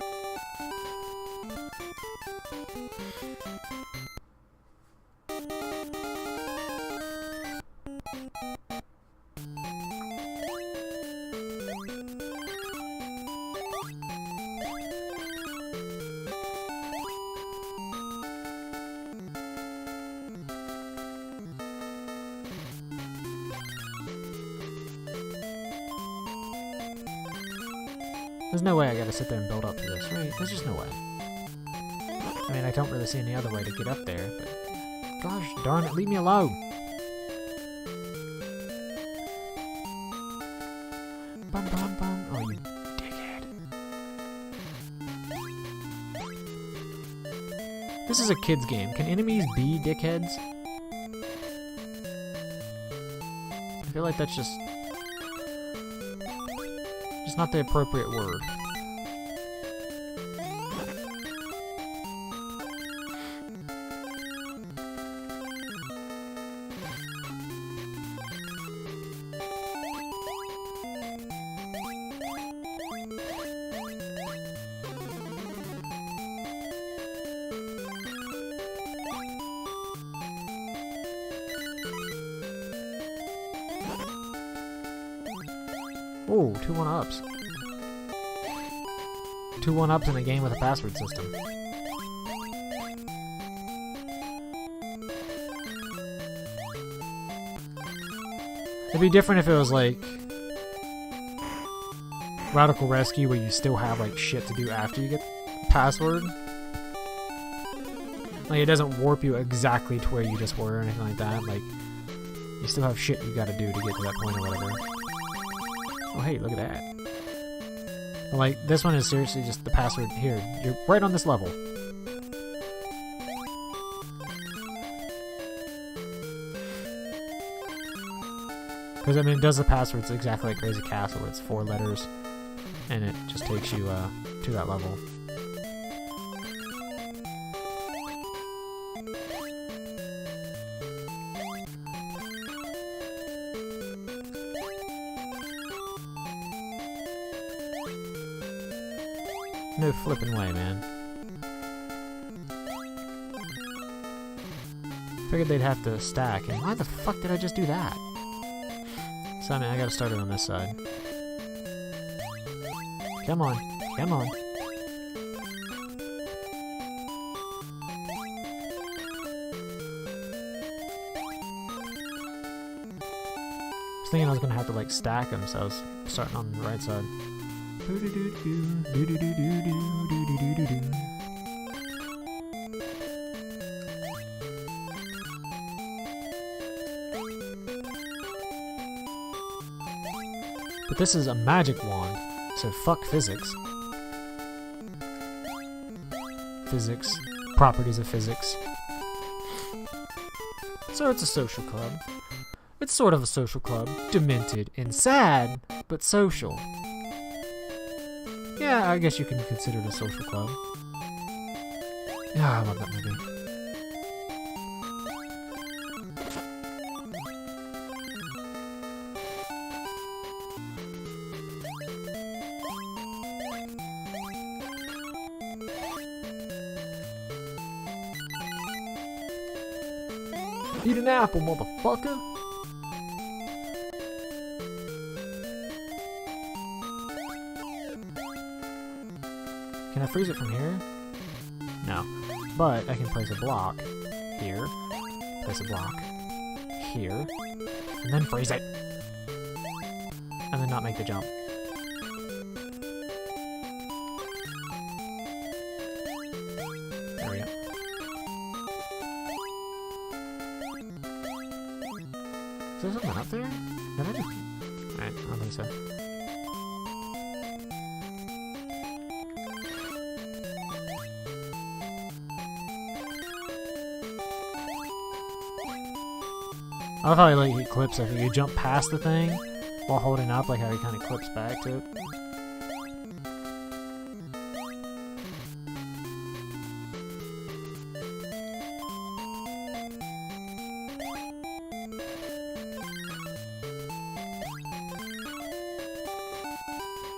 There's no way I gotta sit there and build up to this, right? There's just no way. I mean, I don't really see any other way to get up there, but... Gosh darn it, leave me alone! Bum bum bum. Oh, you dickhead. This is a kid's game. Can enemies be dickheads? I feel like that's just not the appropriate word. Ooh, 2 1-ups. 2 1-ups in a game with a password system. It'd be different if it was like Radical Rescue, where you still have like shit to do after you get the password. Like, it doesn't warp you exactly to where you just were or anything like that. Like, you still have shit you gotta do to get to that point or whatever. Oh, hey, look at that. But, like, this one is seriously just the password. Here, you're right on this level. Because, I mean, it does the passwords exactly like Crazy Castle. It's 4 letters, and it just takes you to that level. No flipping way, man. Figured they'd have to stack, and why the fuck did I just do that? So, I mean, I gotta start it on this side. Come on, come on. I was thinking I was gonna have to, like, stack them, so I was starting on the right side. But this is a magic wand, so fuck physics. Physics, properties of physics. So it's a social club. It's sort of a social club, demented and sad, but social. Yeah, I guess you can consider it a social club. Yeah, I love that movie. Eat an apple, motherfucker! Can I freeze it from here? No. But I can place a block here, place a block here, and then freeze it! And then not make the jump. There we go. Is there something up there? Did I just... Alright, I don't think so. I love how like, he clips if you jump past the thing while holding up, like how he kind of clips back to it.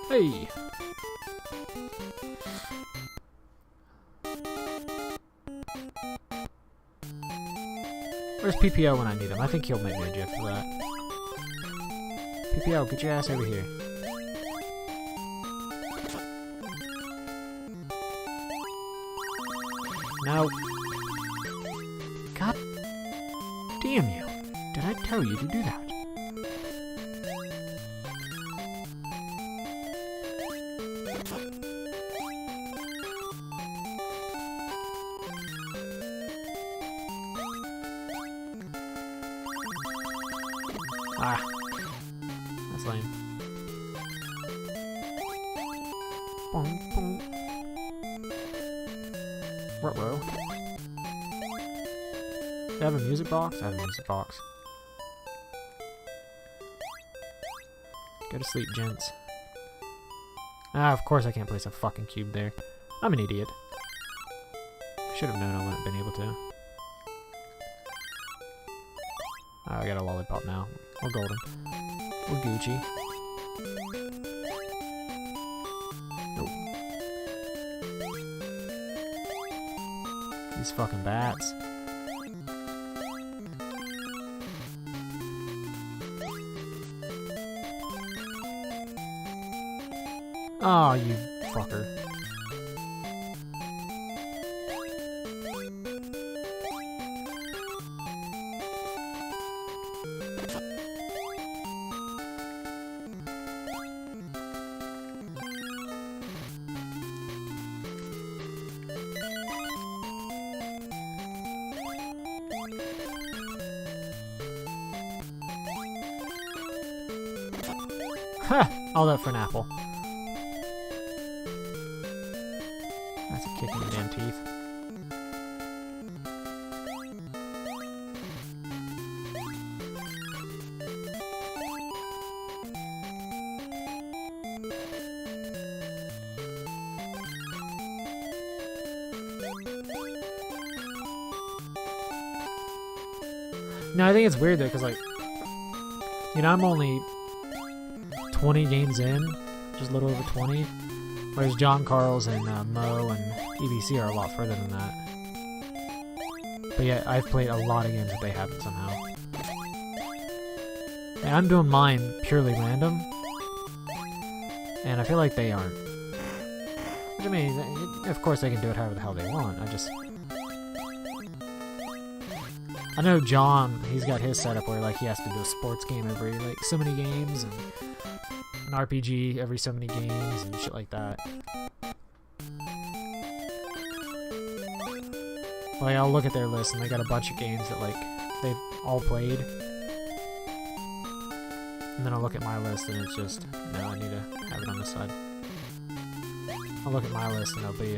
Hey! Where's PPO when I need him? I think he'll make me a GIF for that. PPO, get your ass over here. No. God damn you. Did I tell you to do that? Ah. That's lame. Boom, boom. Ruh-roh. Do I have a music box? I have a music box. Go to sleep, gents. Ah, of course I can't place a fucking cube there. I'm an idiot. Should have known I wouldn't have been able to. Oh, I got a lollipop now. We're golden. We're Gucci. Nope. These fucking bats. Oh, you fucker. Ha! All that for an apple. That's a kick in the damn teeth. No, I think it's weird though, because like, you know, I'm only 20 games in, just a little over 20, whereas John Carls and Mo and EBC are a lot further than that. But yeah, I've played a lot of games that they haven't somehow. And I'm doing mine purely random, and I feel like they aren't. Which I mean, of course they can do it however the hell they want. I know John, he's got his setup where like he has to do a sports game every like so many games, and an RPG every so many games and shit like that. Like I'll look at their list and they got a bunch of games that like they've all played, and then I'll look at my list and it's just, no, I need to have it on this side. I'll look at my list and it'll be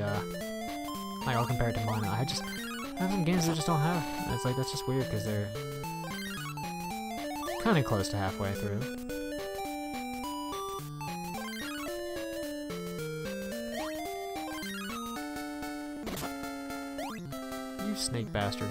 like I'll compare it to mine. I have some games that just don't have. And it's like, that's just weird because they're kind of close to halfway through. You snake bastard.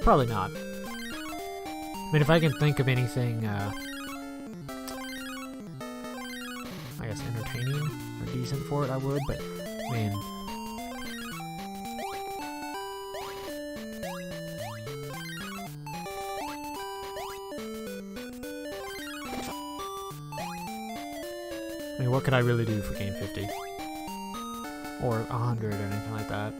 Probably not. I mean, if I can think of anything, I guess entertaining or decent for it, I would, but, I mean... what could I really do for game 50? Or 100 or anything like that?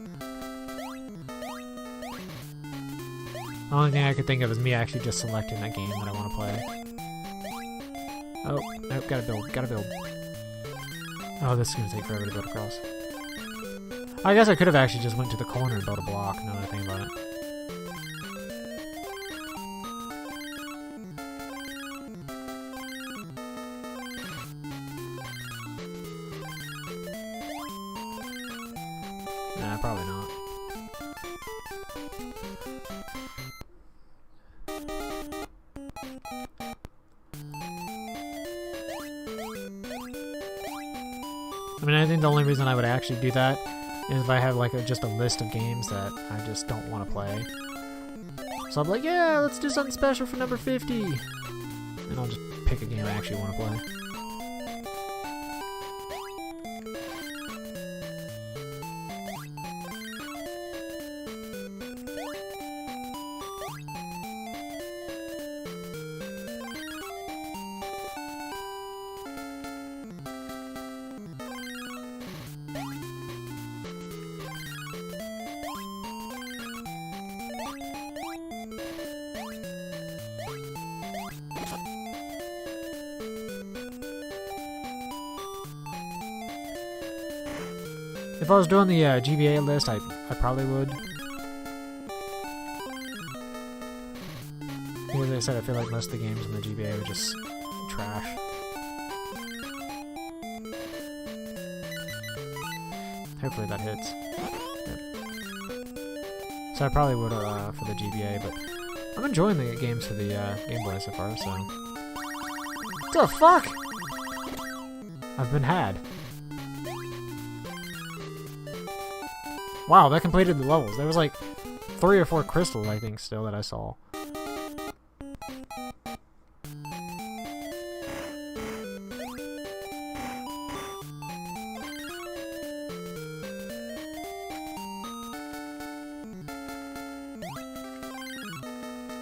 The only thing I could think of is me actually just selecting that game that I want to play. Oh, nope, gotta build. Oh, this is gonna take forever to build across. I guess I could have actually just went to the corner and built a block, now that I think about it. Nah, probably not. I mean, I think the only reason I would actually do that is if I have like just a list of games that I just don't want to play. So I'm like, yeah, let's do something special for number 50. And I'll just pick a game I actually want to play. If I was doing the GBA list, I probably would. Because like I said, I feel like most of the games in the GBA are just trash. Hopefully that hits. Yep. So I probably would for the GBA, but I'm enjoying the games for the Game Boy so far, so... What the fuck?! I've been had. Wow, that completed the levels. There was like 3 or 4 crystals, I think, still that I saw.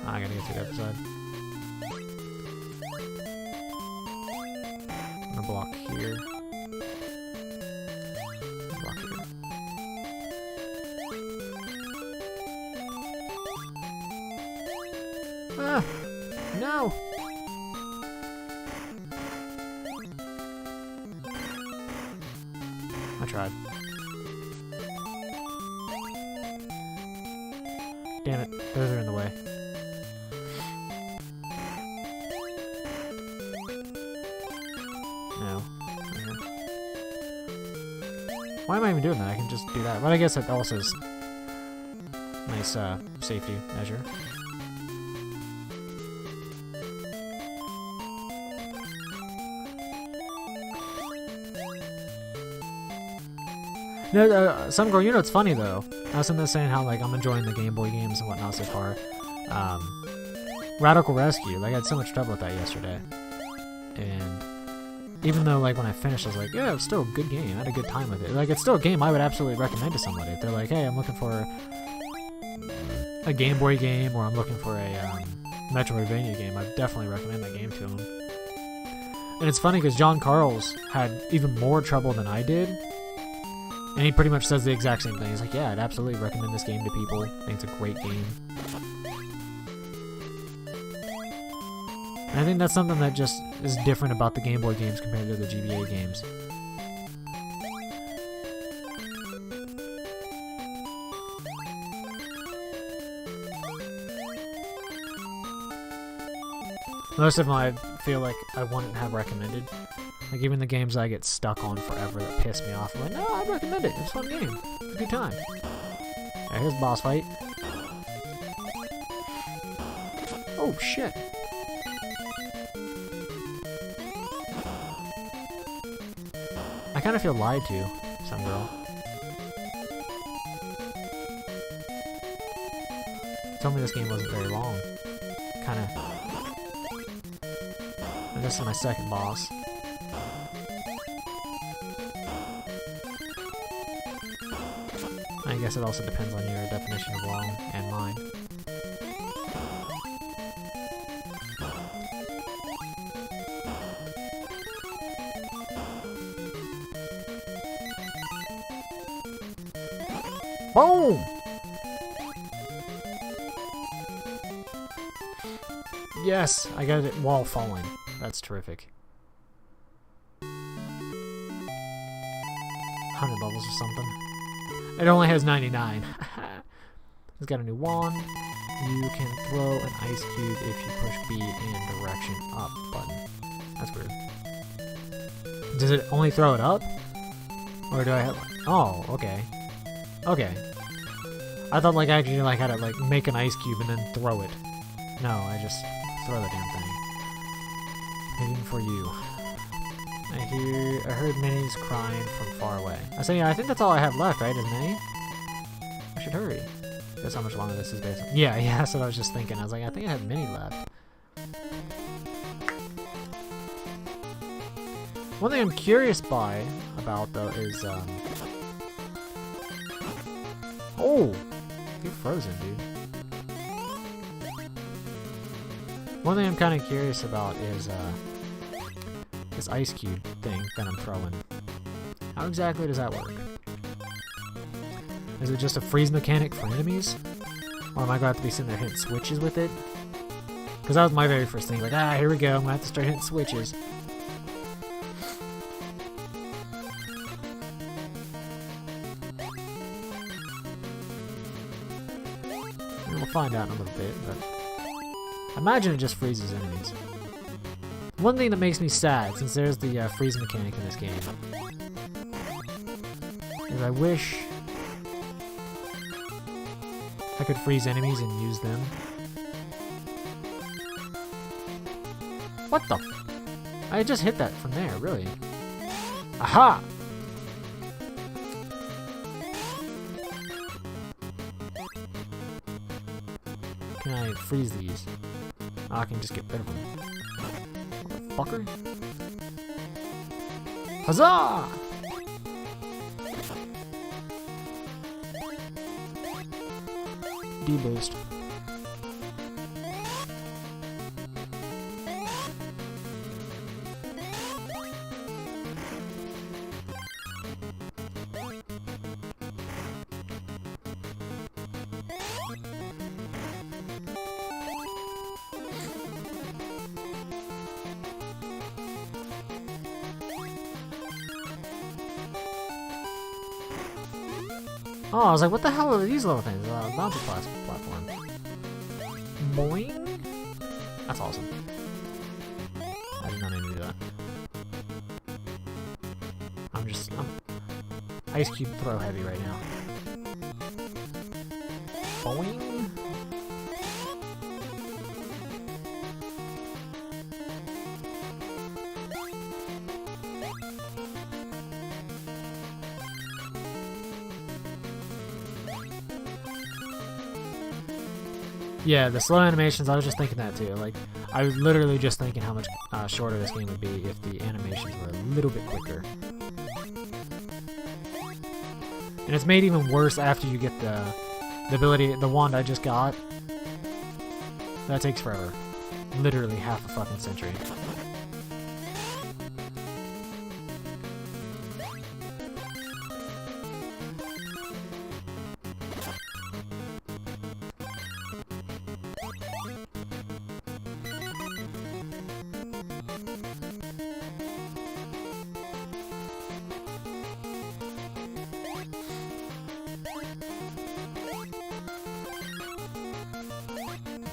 I gotta get to the other side. I'm gonna block here. Block here. Ah! No! I tried. Damn it, those are in the way. No. Okay. Why am I even doing that? I can just do that. But I guess it also is a nice safety measure. No, some girl, you know, it's funny though. I was in there saying how like I'm enjoying the Game Boy games and whatnot so far. Radical Rescue, like I had so much trouble with that yesterday, and even though like when I finished, I was like, yeah, it was still a good game. I had a good time with it. Like it's still a game I would absolutely recommend to somebody if they're like, hey, I'm looking for a Game Boy game, or I'm looking for a Metroidvania game. I'd definitely recommend that game to them. And it's funny because John Carls had even more trouble than I did. And he pretty much says the exact same thing. He's like, yeah, I'd absolutely recommend this game to people. I think it's a great game. And I think that's something that just is different about the Game Boy games compared to the GBA games. Most of them I feel like I wouldn't have recommended. Like even the games I get stuck on forever that piss me off, I'm like, no, I'd recommend it. It's a fun game. It's a good time. Alright, here's the boss fight. Oh shit. I kind of feel lied to, some girl. Told me this game wasn't very long. Kind of. And this is my second boss. I guess it also depends on your definition of long and mine. Boom! Yes, I got it while falling. That's terrific. 100 levels or something. It only has 99. It's got a new wand. You can throw an ice cube if you push B in direction up button. That's weird. Does it only throw it up? Or do I have... Oh, okay. Okay. I thought like I actually like had to like make an ice cube and then throw it. No, I just throw the damn thing. Waiting for you. I heard Minnie's crying from far away. I say, yeah, I think that's all I have left, right? Is Minnie? I should hurry. Guess how much longer this is based on. Yeah, that's what I was just thinking. I was like, I think I have Minnie left. One thing I'm curious about though is oh, you're frozen, dude. One thing I'm kind of curious about is this ice cube thing that I'm throwing. How exactly does that work? Is it just a freeze mechanic for enemies? Or am I going to have to be sitting there hitting switches with it? Because that was my very first thing. Like, here we go. I'm going to have to start hitting switches. We'll find out in a little bit, but I imagine it just freezes enemies. One thing that makes me sad, since there's the freeze mechanic in this game, is I wish I could freeze enemies and use them. What the? I just hit that from there, really. Aha! Can I freeze these? Oh, I can just get rid of them. Motherfucker. Huzzah! D-boost. Oh, I was like, what the hell are these little things? Bouncy platform. Boing? That's awesome. I did not need to do that. I'm Ice Cube throw heavy right now. Boing? Yeah, the slow animations, I was just thinking that too. Like, I was literally just thinking how much shorter this game would be if the animations were a little bit quicker. And it's made even worse after you get the ability, the wand I just got. That takes forever. Literally half a fucking century.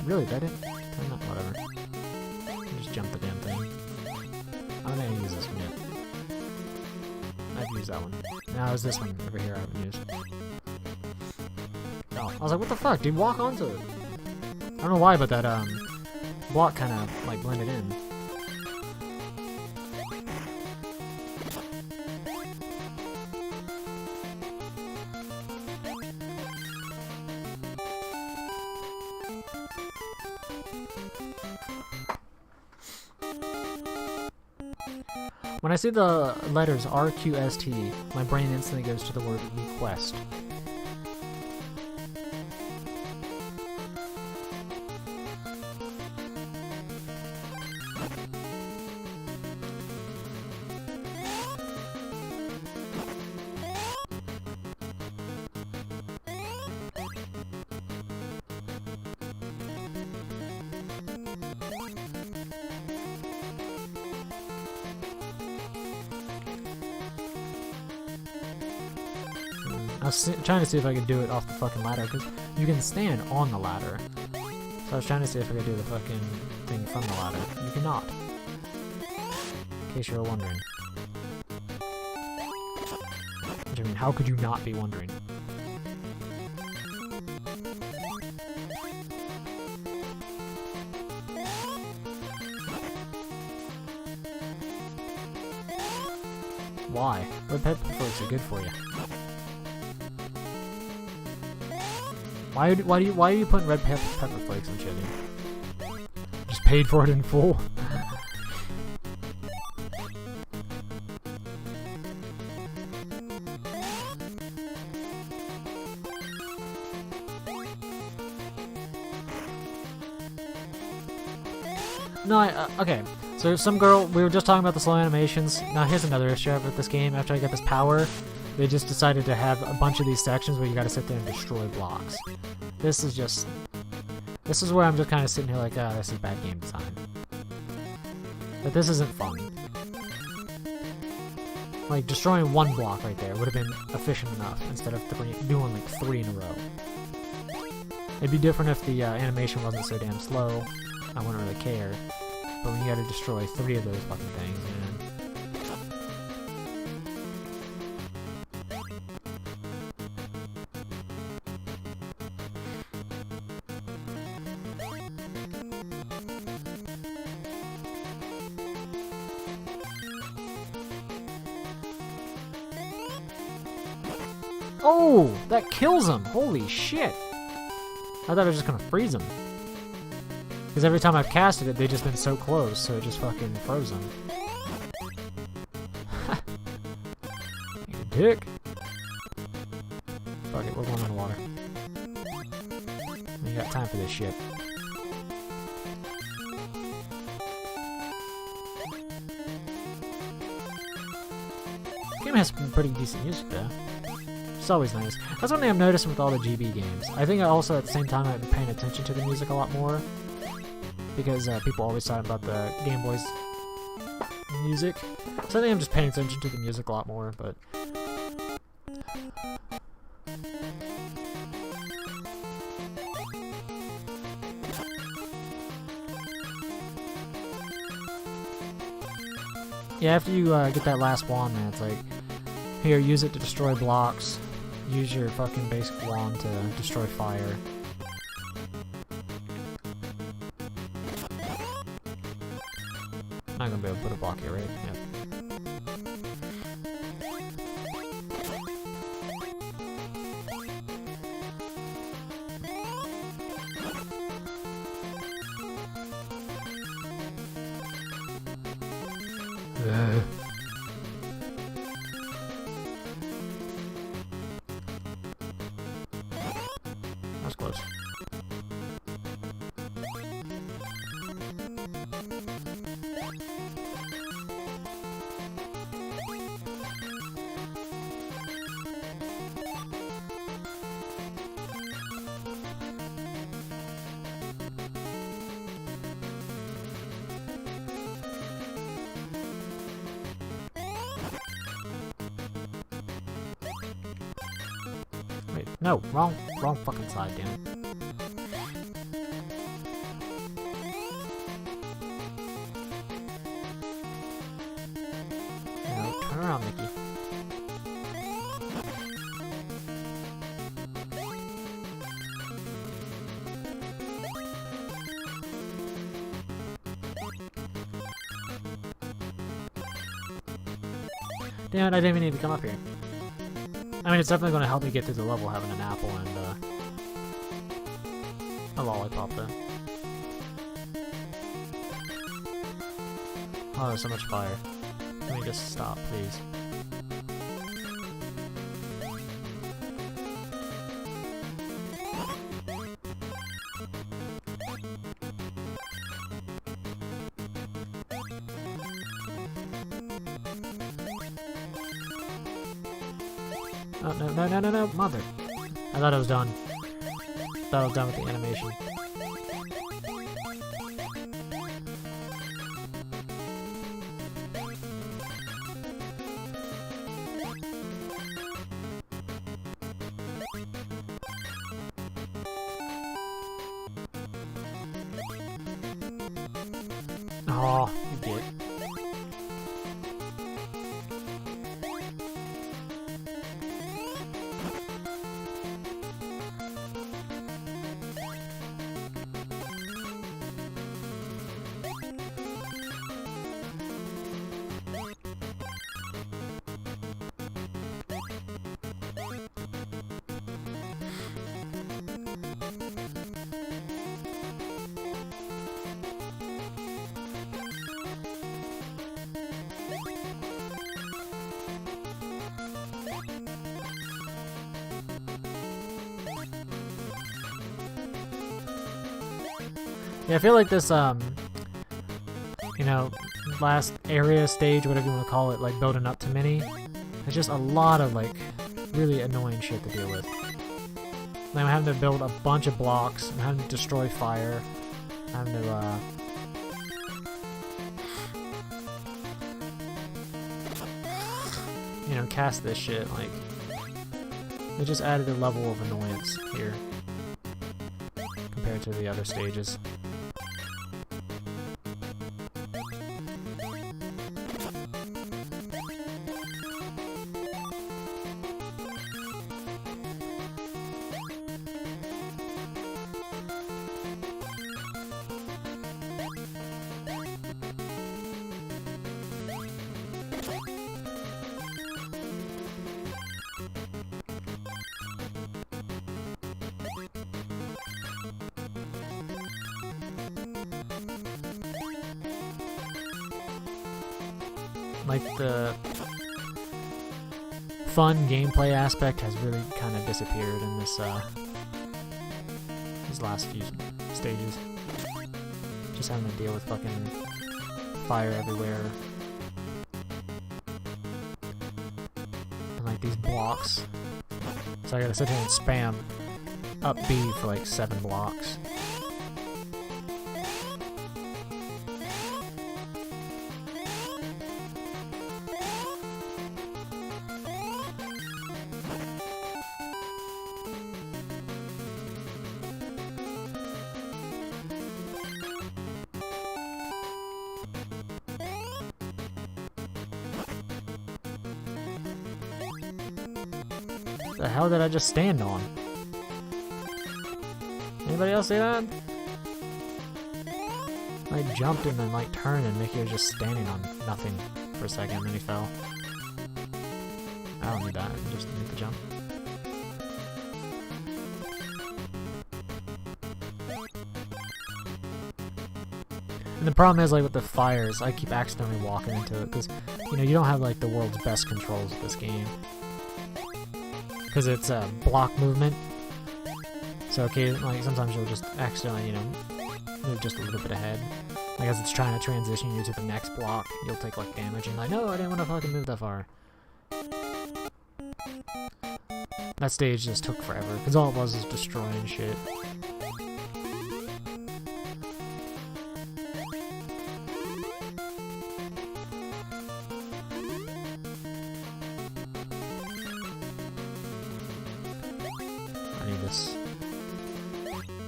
Really, that didn't? Not whatever. Just jump the damn thing. I don't think I use this one yet. I've used that one. Now is this one over here I haven't used. Oh, I was like, what the fuck, dude? Walk onto it. I don't know why, but that block kind of like blended in. When I see the letters RQST, my brain instantly goes to the word request. I was trying to see if I could do it off the fucking ladder, because you can stand on the ladder. So I was trying to see if I could do the fucking thing from the ladder. You cannot. In case you were wondering. Which, I mean, how could you not be wondering? Why? Red pepper flakes are good for you. Why are you putting red pepper flakes in chicken? Just paid for it in full. No, okay. So some girl, we were just talking about the slow animations. Now here's another issue with this game. After I got this power, they just decided to have a bunch of these sections where you gotta sit there and destroy blocks. This is where I'm just kind of sitting here like, ah, this is bad game design. But this isn't fun. Like, destroying one block right there would have been efficient enough instead of doing like 3 in a row. It'd be different if the animation wasn't so damn slow. I wouldn't really care. But when you gotta destroy 3 of those fucking things, man. Oh! That kills him! Holy shit! I thought I was just gonna freeze them. Because every time I've casted it, they've just been so close, so it just fucking froze them. You dick. Fuck it, we're going in the water. We got time for this shit. The game has some pretty decent music though. It's always nice. That's one thing I'm noticing with all the GB games. I think I also, at the same time, I've been paying attention to the music a lot more. Because people always talk about the Game Boy's music. So I think I'm just paying attention to the music a lot more, but... Yeah, after you get that last wand, man, it's like... Here, use it to destroy blocks. Use your fucking basic wand to destroy fire. Not gonna be able to put a block here, right? Yeah. That's close. Wait, no, wrong fucking side, damn it. No, turn around, Mickey. Damn it, I didn't even need to come up here. I mean, it's definitely going to help me get through the level having an apple and a lollipop then. Oh, there's so much fire. Let me just stop, please. Oh, no, mother. I thought I was done. Thought I was done with the animation. Oh, you dick. Yeah, I feel like this, you know, last area, stage, whatever you want to call it, like, building up to Mini, there's just a lot of, like, really annoying shit to deal with. Like, I'm having to build a bunch of blocks, I'm having to destroy fire, I'm having to, you know, cast this shit, like, it just added a level of annoyance here. compared to the other stages. Like, the fun gameplay aspect has really kind of disappeared in this these last few stages. Just having to deal with fucking fire everywhere. And like these blocks. So I gotta sit here and spam up B for like 7 blocks. The hell did I just stand on? Anybody else see that? I jumped and then like turned and Mickey was just standing on nothing for a second and then he fell. I don't need that, I just need the jump. And the problem is like with the fires, I keep accidentally walking into it because, you know, you don't have like the world's best controls with this game. Because it's a block movement, so like sometimes you'll just accidentally, you know, move just a little bit ahead. Like as it's trying to transition you to the next block, you'll take like damage and like, no, I didn't want to fucking move that far. That stage just took forever, because all it was destroying shit.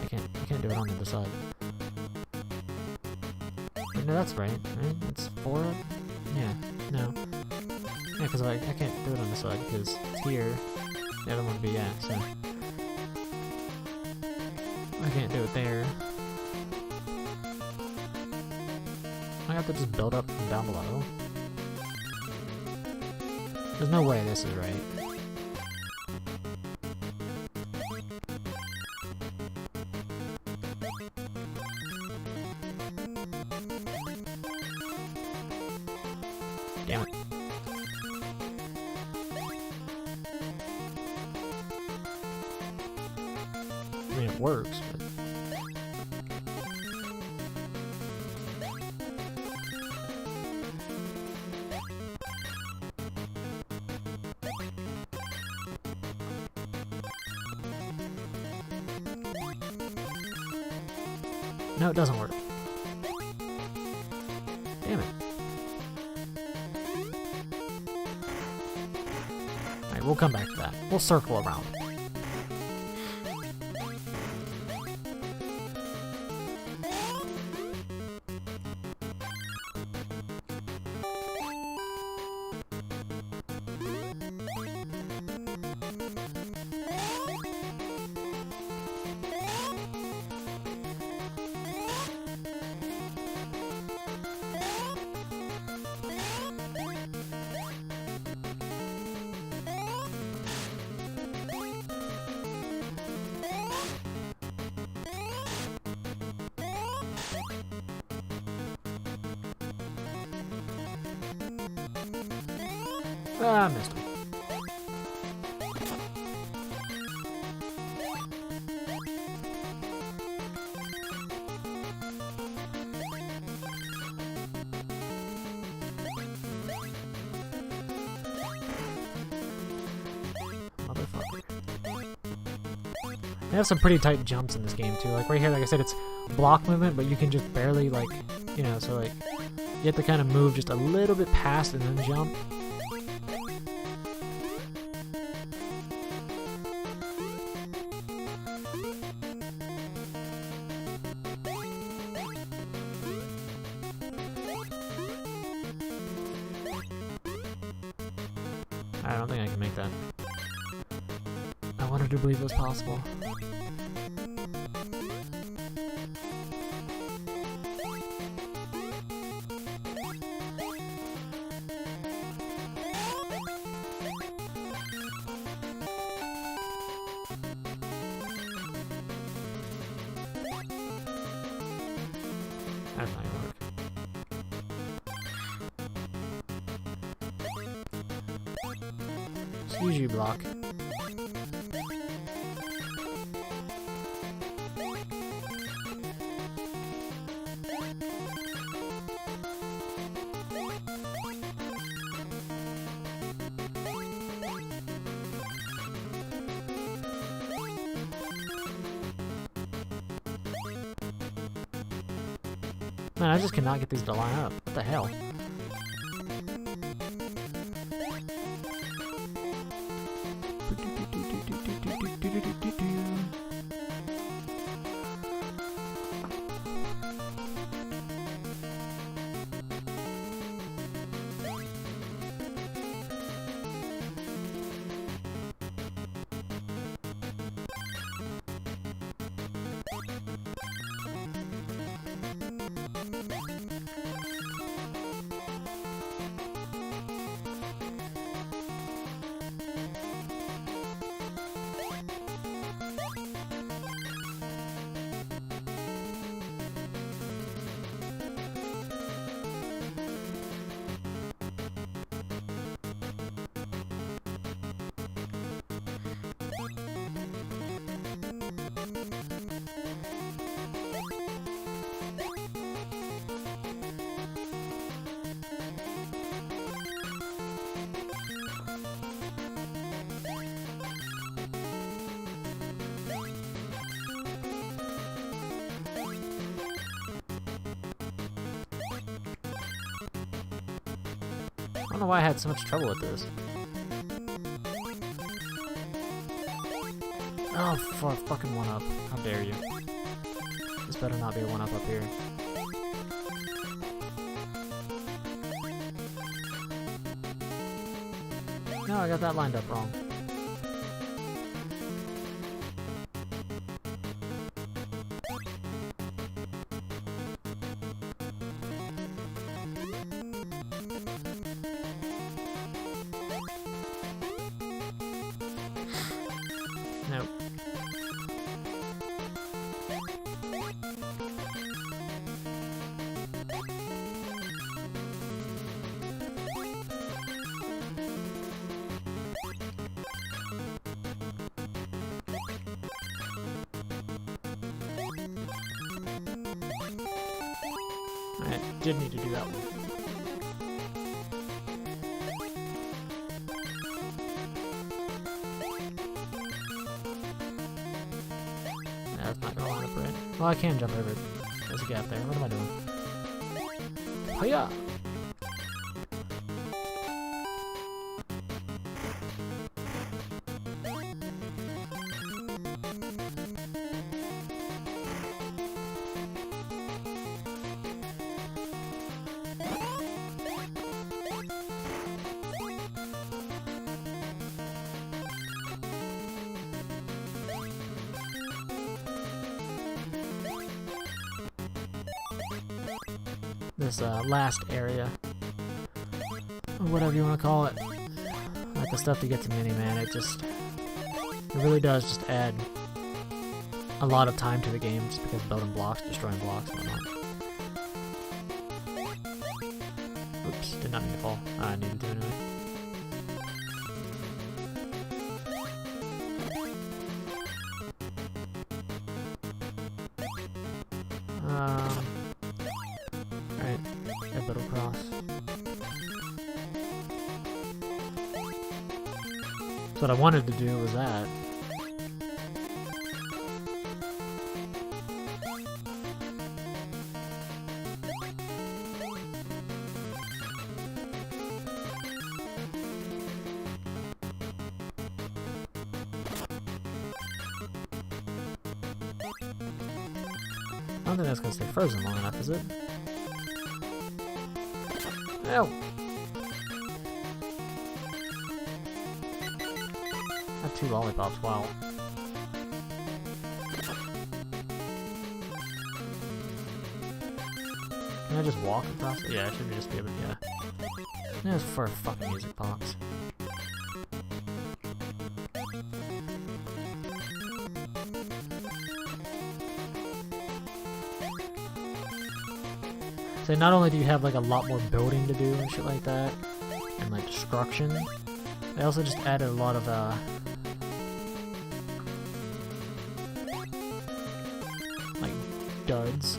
I can't do it on the other side. Wait, no, that's right. It's 4? Yeah, no. Yeah, because I can't do it on this side, because it's here. The other one would be, yeah, so. I can't do it there. I have to just build up from down below. There's no way this is right. Damn it. I mean, it works, but... No, it doesn't work. Damn it. Alright, we'll come back to that. We'll circle around. Ah, I missed him. Motherfucker. They have some pretty tight jumps in this game too. Like right here, like I said, it's block movement, but you can just barely like, you know, so like you have to kind of move just a little bit past and then jump. I don't think I can make that. I wanted to believe it was possible. That's not gonna work. Excuse you, block. Man, I just cannot get these to line up. What the hell? I don't know why I had so much trouble with this. Oh, for a fucking one-up. How dare you. This better not be a one-up up here. No, I got that lined up wrong. Nope. I did need to do that one. That's not gonna line up right. Well, I can jump over it. There's a gap there. What am I doing? Hiya! This last area, or whatever you want to call it, like the stuff that gets a Mini-Man, it really does just add a lot of time to the game just because building blocks, destroying blocks, and whatnot. Oops, did not mean to fall. I needed to anyway. Alright, a little cross. So what I wanted to do was that. I don't think that's gonna stay frozen long enough, is it? Ow! 2 lollipops, wow. Can I just walk across it? Yeah, I should just be able to, yeah. That's for a fucking music box. So not only do you have like a lot more building to do and shit like that, and like destruction, they also just added a lot of like duds.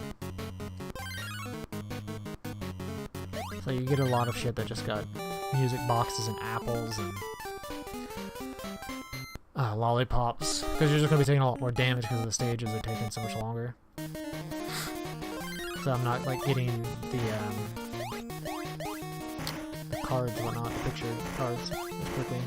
So you get a lot of shit that just got music boxes and apples and lollipops, because you're just gonna be taking a lot more damage because the stages are taking so much longer. So I'm not like getting the cards and whatnot, the picture cards as quickly.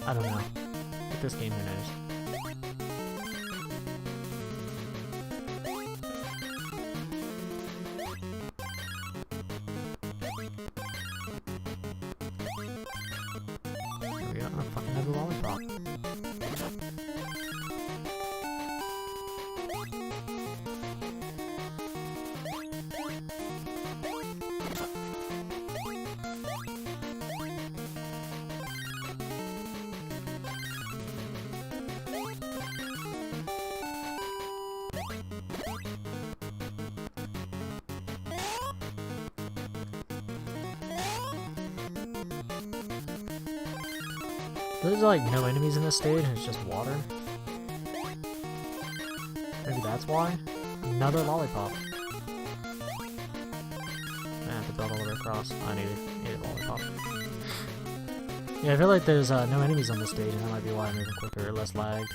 I don't know. With this game, who knows? There we go. Oh, fucking another lollipop. There's like no enemies in this stage and it's just water. Maybe that's why? Another lollipop. I have to build all the way across. I need a lollipop. Yeah, I feel like there's no enemies on this stage, and that might be why I'm moving quicker or less lagged.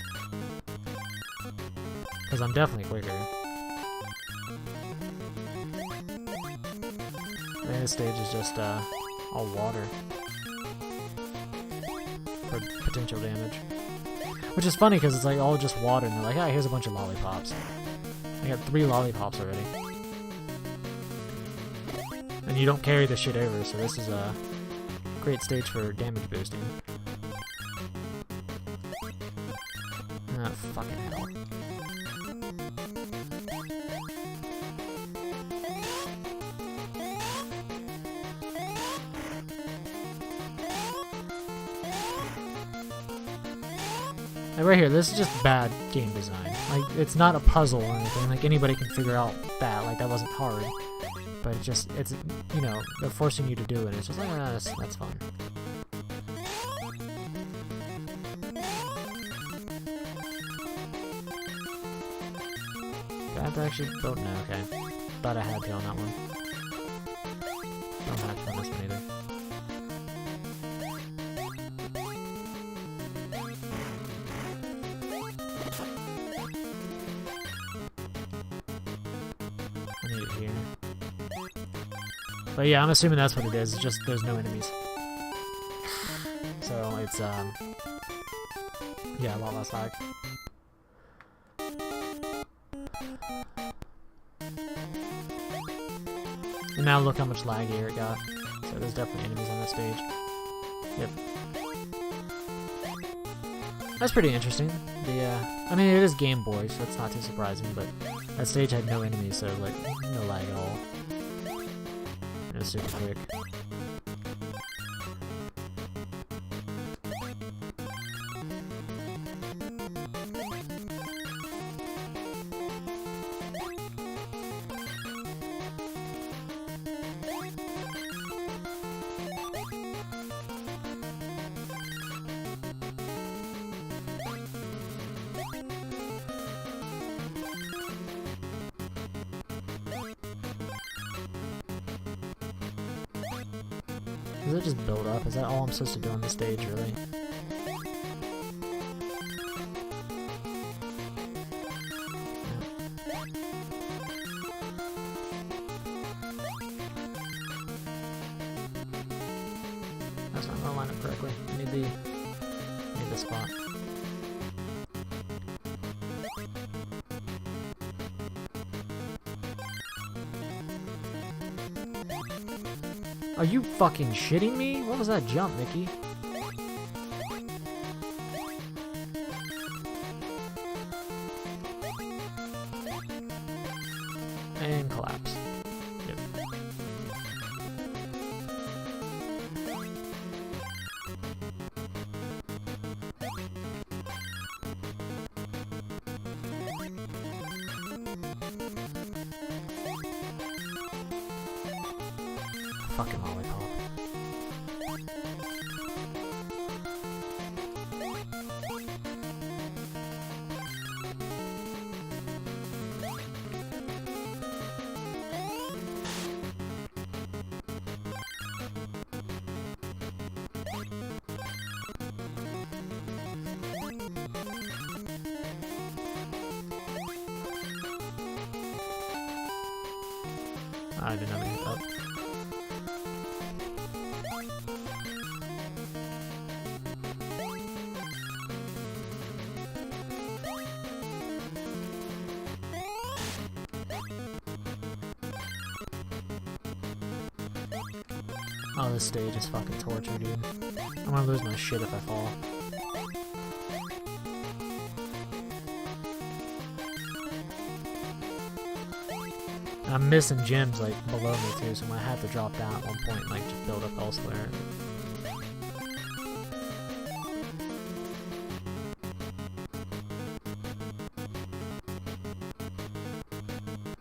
Because I'm definitely quicker. And this stage is just all water. For potential damage. Which is funny because it's like all just water and they're like, ah, here's a bunch of lollipops. I got 3 lollipops already. And you don't carry the shit over, so this is a great stage for damage boosting. Ah, fucking hell. Like right here, this is just bad game design. Like, it's not a puzzle or anything, like anybody can figure out that, like that wasn't hard. But it's, you know, they're forcing you to do it, it's just like, ah, that's fun. Do I have to actually vote? No, okay. Thought I had to on that one. Don't have to on this one either. Here. But yeah, I'm assuming that's what it is. It's just there's no enemies. So it's yeah, a lot less lag. And now look how much laggier it got. So there's definitely enemies on this stage. Yep. That's pretty interesting. I mean, it is Game Boy, so that's not too surprising, but that stage had no enemies, so like no lag at all. It was super quick. Does it just build up? Is that all I'm supposed to do on this stage, really? want to line up correctly. I need the spot. Are you fucking shitting me? What was that jump, Mickey? And collapse. Yep. Fucking lollipop. I didn't have any help. Oh, this stage is fucking torture, dude. I'm gonna lose my shit if I fall. And I'm missing gems, like, below me, too, so I might have to drop down at one point and, like, just build up elsewhere.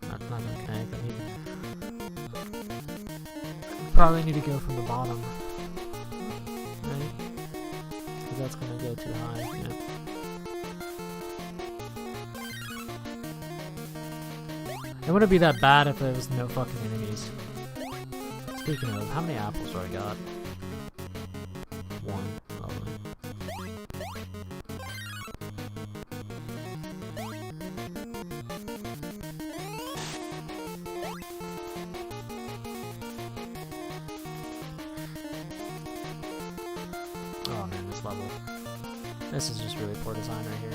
Not gonna connect. Probably need to go from the bottom. Right? Because that's gonna go too high, yeah. It wouldn't be that bad if there was no fucking enemies. Speaking of, how many apples do I got? 1. Lovely. Oh man, this level. This is just really poor design right here.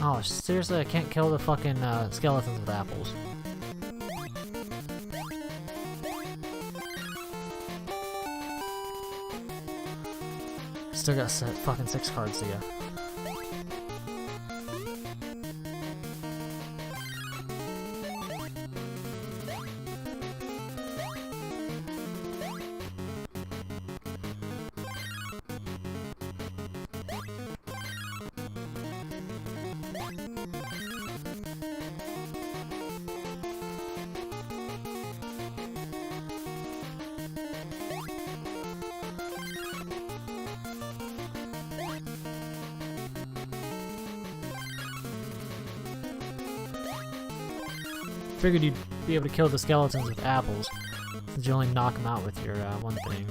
Oh, seriously, I can't kill the fucking skeletons with apples. Still got fucking 6 cards to go. Figured you'd be able to kill the skeletons with apples, since you only knock them out with your one thing.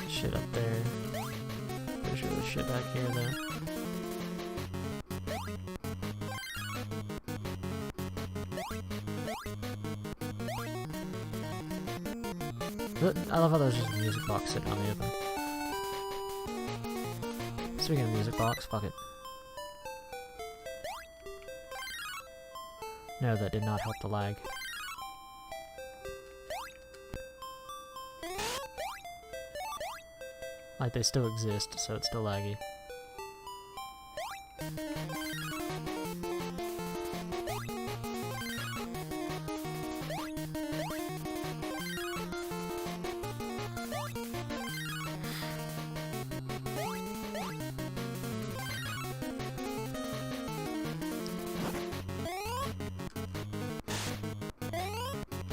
Shit up there. Pretty sure there's shit back here though. I love how there's just a music box sitting on the open. Speaking of music box, fuck it. No, that did not help the lag. Like, they still exist, so it's still laggy.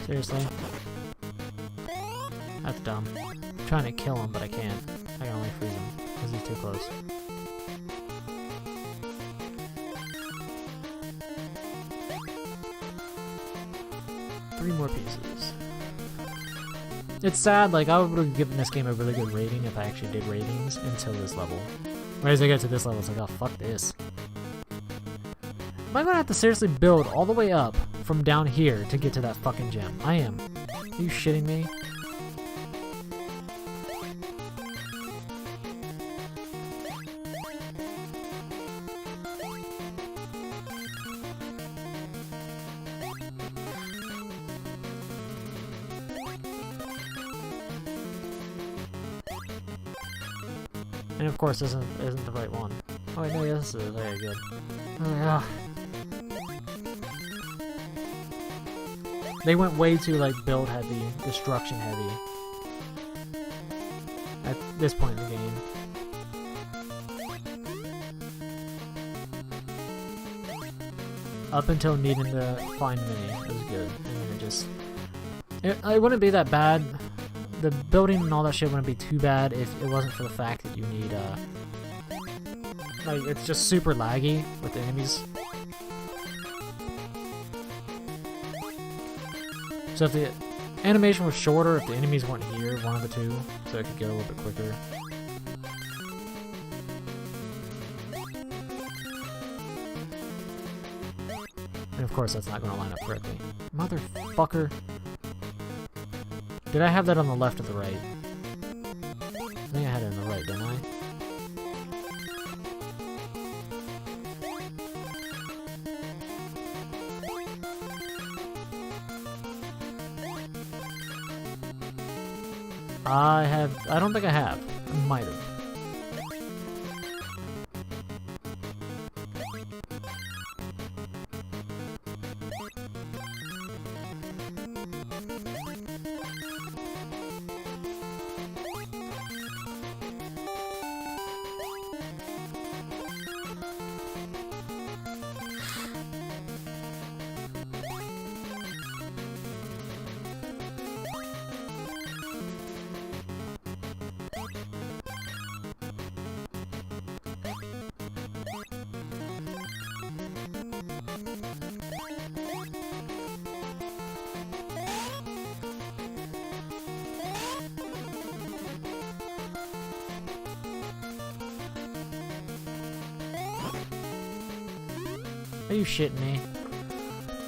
Seriously? That's dumb. I'm trying to kill him, but I can't. I can only freeze him, because he's too close. 3 more pieces. It's sad, like, I would have given this game a really good rating if I actually did ratings until this level. Whereas I get to this level, it's like, oh, fuck this. Am I gonna have to seriously build all the way up from down here to get to that fucking gem? I am. Are you shitting me? And of course, this isn't the right one. Oh wait, no, this is very good. Oh, yeah. They went way too like build heavy, destruction heavy at this point in the game. Up until needing to find Mini, it was good, and then it just it wouldn't be that bad. The building and all that shit wouldn't be too bad if it wasn't for the fact that you need, like, it's just super laggy with the enemies. So if the animation was shorter, if the enemies weren't here, one of the two, so it could get a little bit quicker. And of course that's not going to line up correctly. Motherfucker. Did I have that on the left or the right? I think I had it on the right, didn't I? I don't think I have. I might have. Are you shitting me?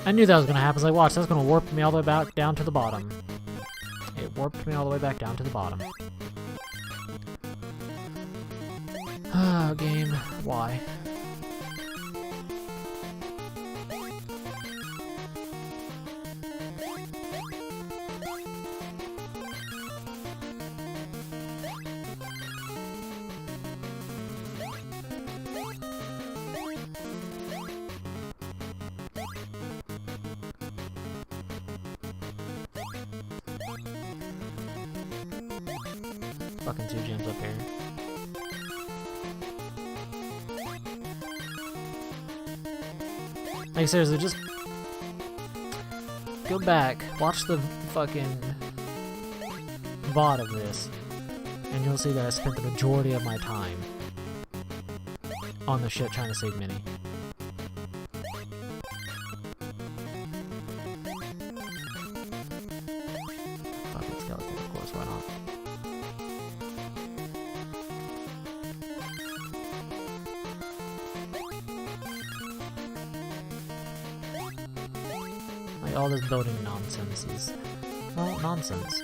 I knew that was gonna happen. I was like, watch, that's gonna warp me all the way back down to the bottom. It warped me all the way back down to the bottom. Ah, game. Why? Fucking 2 gems up here. Like, seriously, just go back, watch the fucking VOD of this, and you'll see that I spent the majority of my time on the shit trying to save Mini. Fucking skeleton, of course, why not? All this building nonsense is, well, nonsense.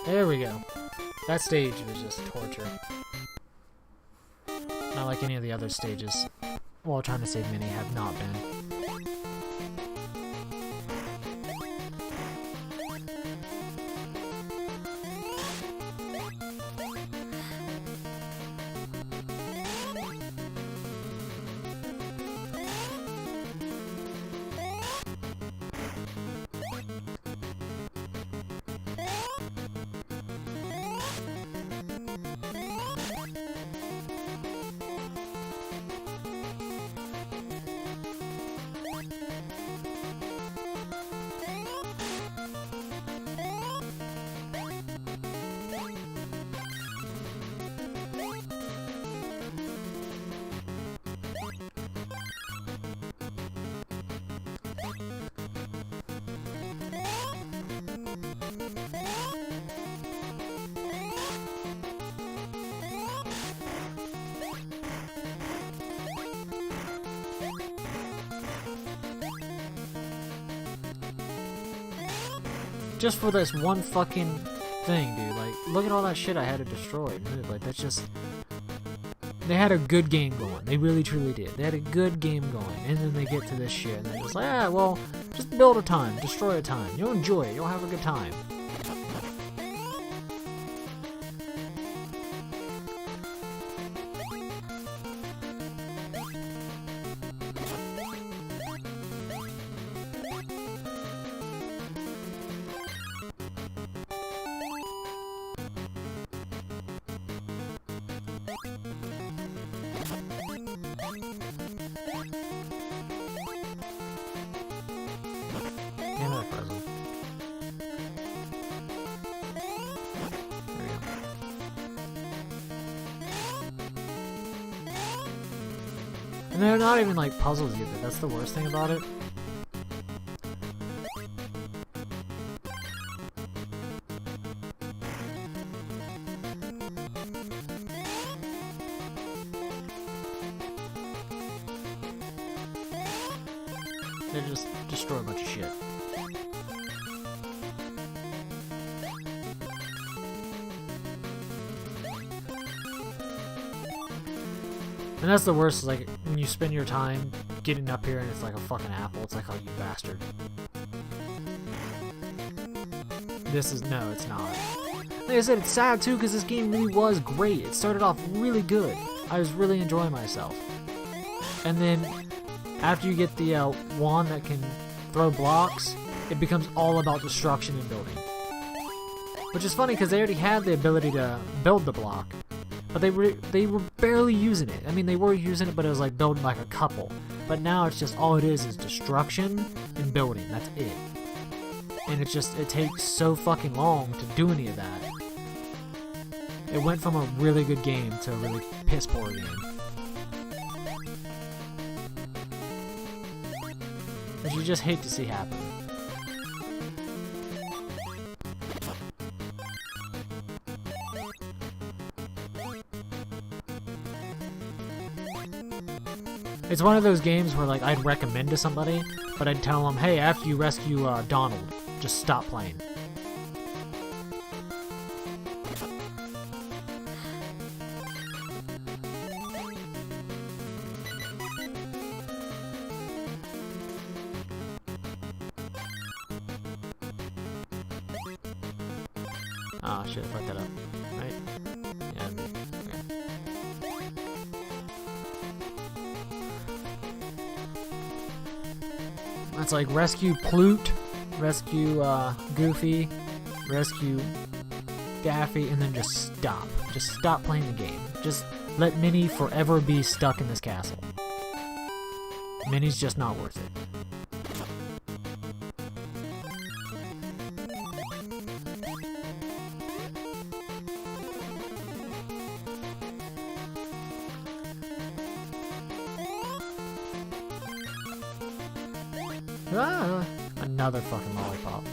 There we go. That stage was just torture. Not like any of the other stages while trying to save Mini have not been. Just for this one fucking thing, dude. Like, look at all that shit I had to destroy, dude. Like, that's just... They had a good game going. They really, truly did. They had a good game going. And then they get to this shit, and they're just like, ah, well, just build a time. Destroy a time. You'll enjoy it. You'll have a good time. Another puzzle. There we go. And they're not even like puzzles either. That's the worst thing about it. They just destroy a bunch of shit. And that's the worst, is like when you spend your time getting up here and it's like a fucking apple. It's like, oh, you bastard. This is, no, it's not. Like I said, it's sad too because this game really was great. It started off really good. I was really enjoying myself. And then after you get the wand that can throw blocks, it becomes all about destruction and building. Which is funny because they already had the ability to build the block, but they were barely using it. I mean, they were using it, but it was like building like a couple. But now it's just all it is destruction and building. That's it. And it's just, it takes so fucking long to do any of that. It went from a really good game to a really piss poor game. Which you just hate to see happen. It's one of those games where like I'd recommend to somebody, but I'd tell them, hey, after you rescue Donald, just stop playing. Ah, oh, shit, I fucked that up. Right? Yeah. That's like rescue Plute, rescue Goofy, rescue Daffy, and then just stop. Just stop playing the game. Just let Minnie forever be stuck in this castle. Minnie's just not worth it. Ah, another fucking lollipop.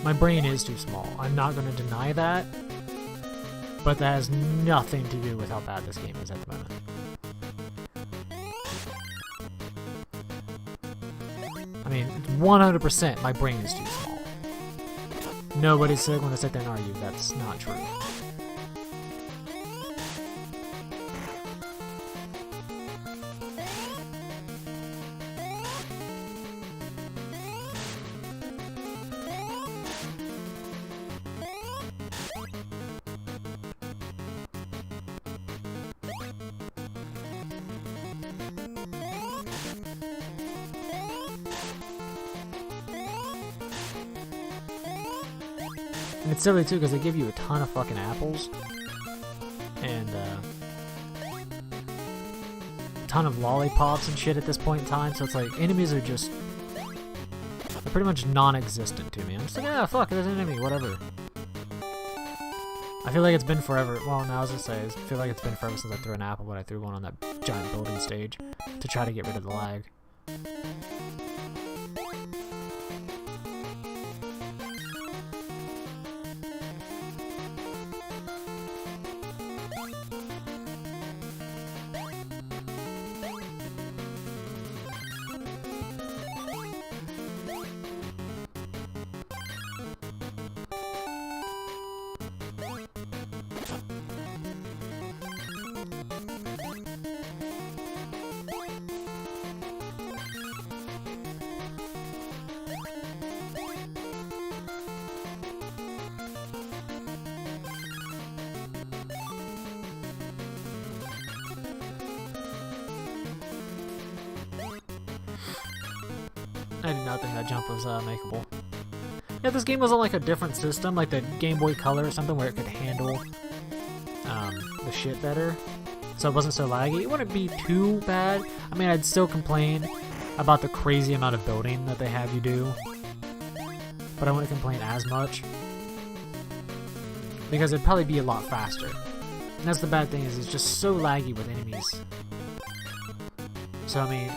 My brain is too small. I'm not going to deny that, but that has nothing to do with how bad this game is at the moment. I mean, 100% my brain is too small. Nobody's going to sit there and argue that's not true. And it's silly too because they give you a ton of fucking apples, and ton of lollipops and shit at this point in time, so it's like enemies are just they're pretty much non-existent to me. I'm just like, ah, fuck, there's an enemy, whatever. I feel like it's been forever. Well, no, I was gonna say, I feel like it's been forever since I threw an apple, but I threw one on that giant building stage to try to get rid of the lag. I did not think that jump was makeable. Yeah, this game was on like a different system, like the Game Boy Color or something, where it could handle the shit better, so it wasn't so laggy. It wouldn't be too bad. I mean, I'd still complain about the crazy amount of building that they have you do, but I wouldn't complain as much because it'd probably be a lot faster. And that's the bad thing, is it's just so laggy with enemies. So I mean,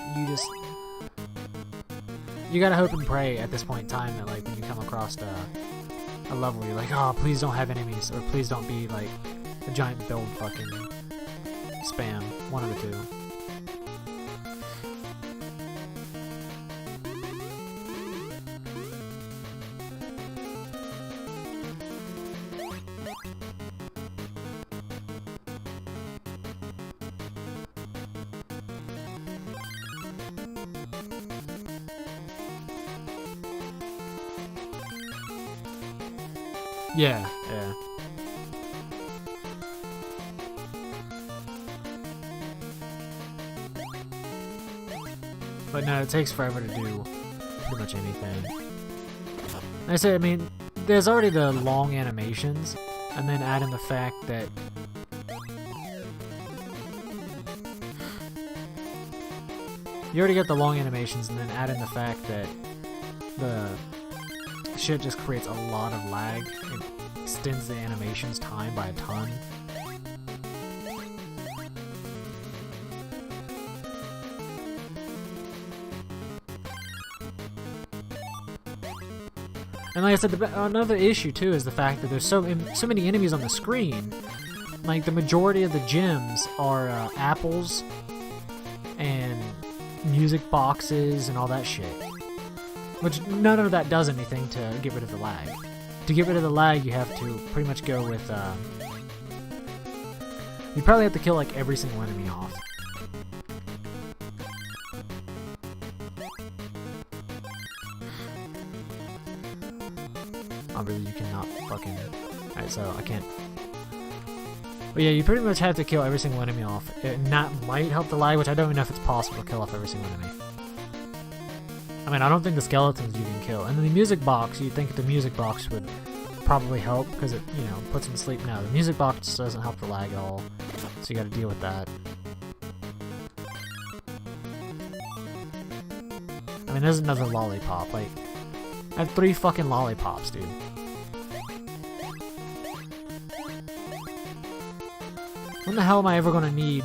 you gotta hope and pray at this point in time that, like, when you come across a level, you're like, oh, please don't have enemies, or please don't be like a giant build fucking spam. One of the two. Yeah, yeah. But no, it takes forever to do pretty much anything. Like I said, I mean, there's already the long animations, and then add in the fact that you already got the long animations, and then add in the fact that the shit just creates a lot of lag and extends the animation's time by a ton. And like I said, another issue too is the fact that there's so many enemies on the screen. Like, the majority of the gyms are apples and music boxes and all that shit. Which none of that does anything to get rid of the lag. To get rid of the lag, you have to pretty much go with, you probably have to kill like every single enemy off. Obviously you cannot fucking... Alright, so I can't... But yeah, you pretty much have to kill every single enemy off. And that might help the lag, which I don't even know if it's possible to kill off every single enemy. I mean, I don't think the skeletons you can kill. And then the music box, you'd think the music box would probably help because it, you know, puts them to sleep. No, the music box doesn't help the lag at all. So you gotta deal with that. I mean, there's another lollipop. Like, I have 3 fucking lollipops, dude. When the hell am I ever gonna need...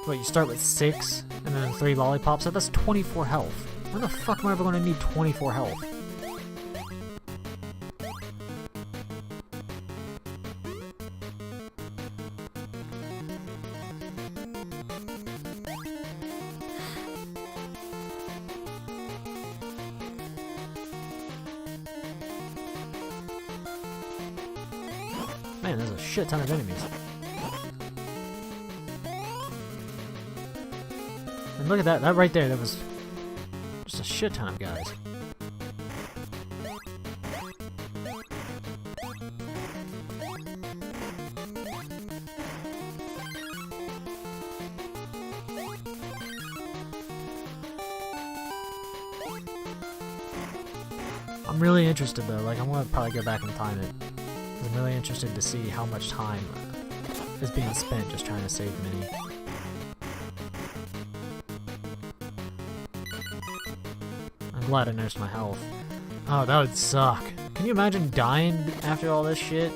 What, you start with 6 and then 3 lollipops? That's 24 health. When the fuck am I ever gonna need 24 health? Man, there's a shit ton of enemies. And look at that, that right there, that was just a shit ton of guys. I'm really interested though, like I'm gonna probably go back and time it. I'm really interested to see how much time is being spent just trying to save Minnie. glad I nursed my health. Oh, that would suck. Can you imagine dying after all this shit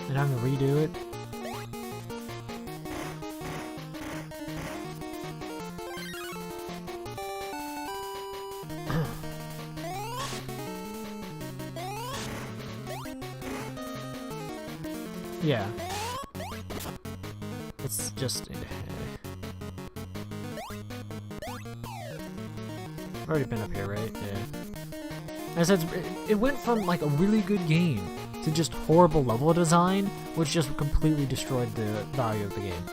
and having to redo it? Yeah. It's just... I've already been up here, right? Yeah. As I said, it went from like a really good game to just horrible level design, which just completely destroyed the value of the game.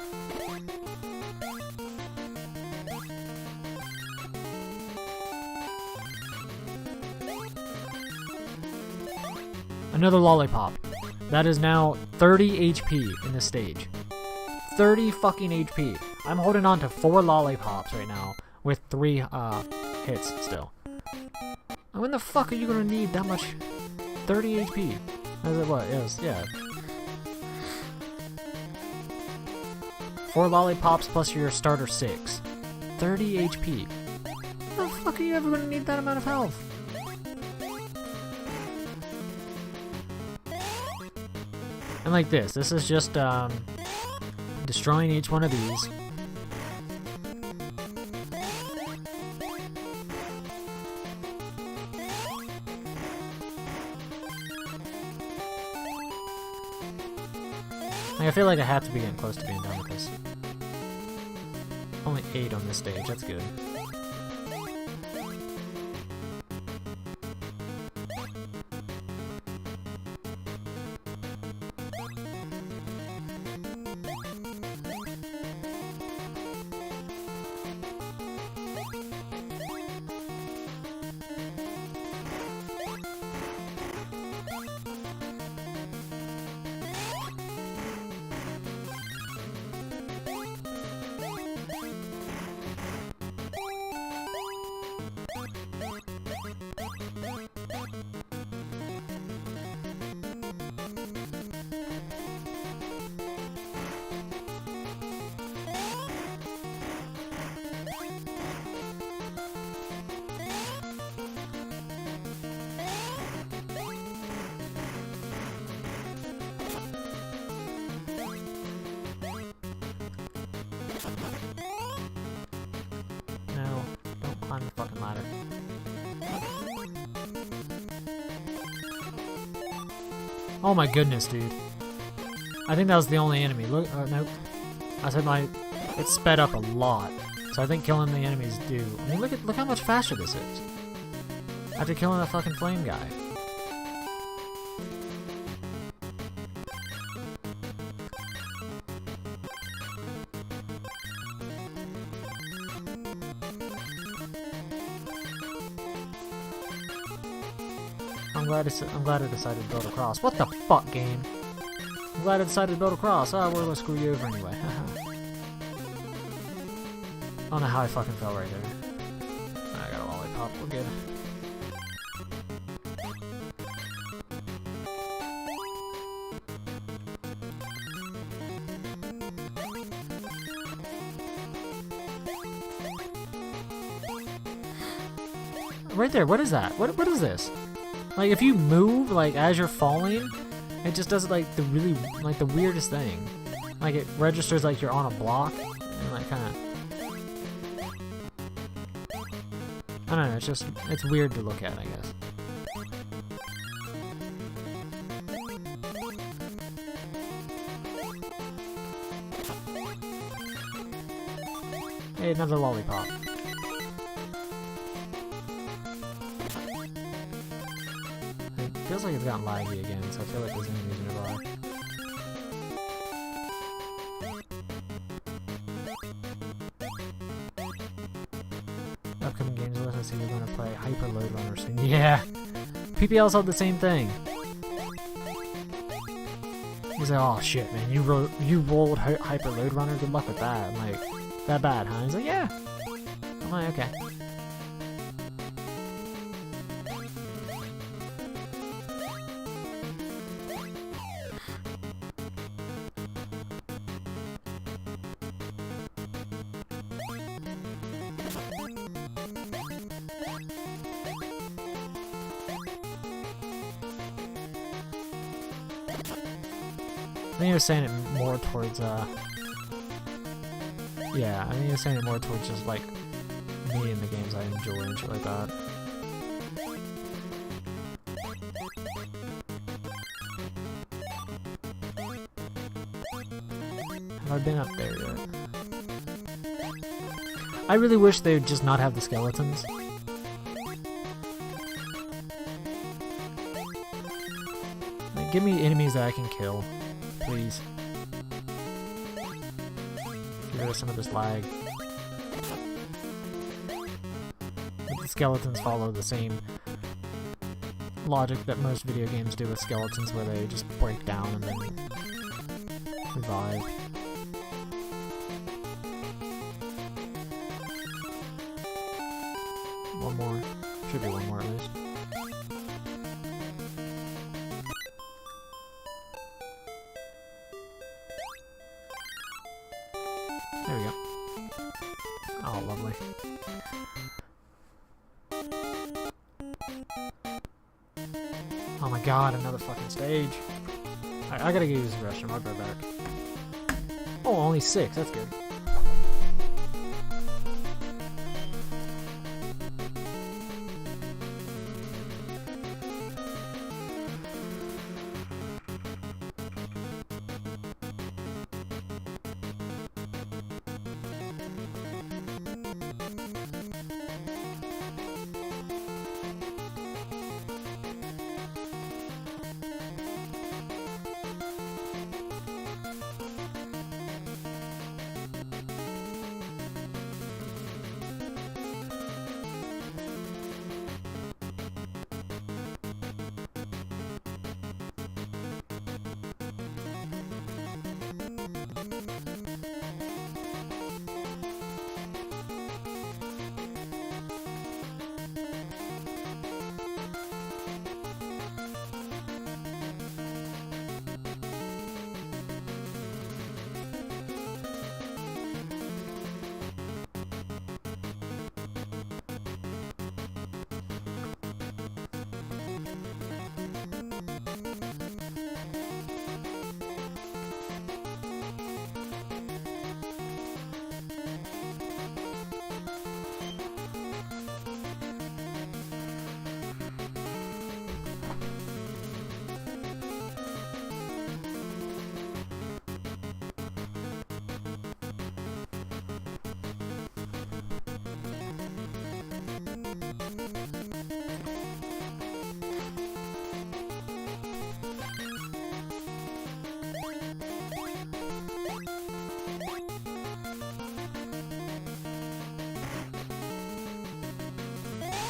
Another lollipop. That is now 30 HP in this stage. 30 fucking HP. I'm holding on to 4 lollipops right now with 3 hits still. When the fuck are you gonna need that much? 30 HP. Is it what? Yes, yeah. 4 lollipops plus your starter 6. 30 HP. How the fuck are you ever gonna need that amount of health? And like this is just destroying each one of these. Like, I feel like I have to be getting close to being done with this. Only 8 on this stage, that's good. No, don't climb the fucking ladder. Oh my goodness, dude. I think that was the only enemy. Look, nope. I said it sped up a lot. So I think killing the enemies do. I mean, look how much faster this is. After killing that fucking flame guy. I'm glad I decided to build a cross. What the fuck, game? I'm glad I decided to build a cross. Oh, we're gonna screw you over anyway. I don't know how I fucking fell right there. I got a lollipop. We're good. Right there. What is that? What is this? Like, if you move, like, as you're falling, it just does, like, the weirdest thing. Like, it registers like you're on a block, and, like, kind of... I don't know, it's weird to look at, I guess. Hey, another lollipop. It feels like it's gotten laggy again, so I feel like there's enemies nearby. Upcoming games list, I see you're going to play Hyper Load Runner soon. Yeah! PPL said the same thing. He's like, oh shit, man, you rolled Hyper Load Runner? Good luck with that. I'm like, that bad, huh? He's like, yeah! I'm like, okay. think he was saying it more towards, yeah, I think he was saying it more towards just, like, me and the games I enjoy and shit like that. Have I been up there yet? I really wish they would just not have the skeletons. Like, give me enemies that I can kill, please. Get rid of some of this lag. But the skeletons follow the same logic that most video games do with skeletons, where they just break down and then revive. One more. Should be one more at least. There we go. Oh, lovely. Oh my god, another fucking stage. I gotta go use the restroom, I'll be right back. Oh, only 6, that's good.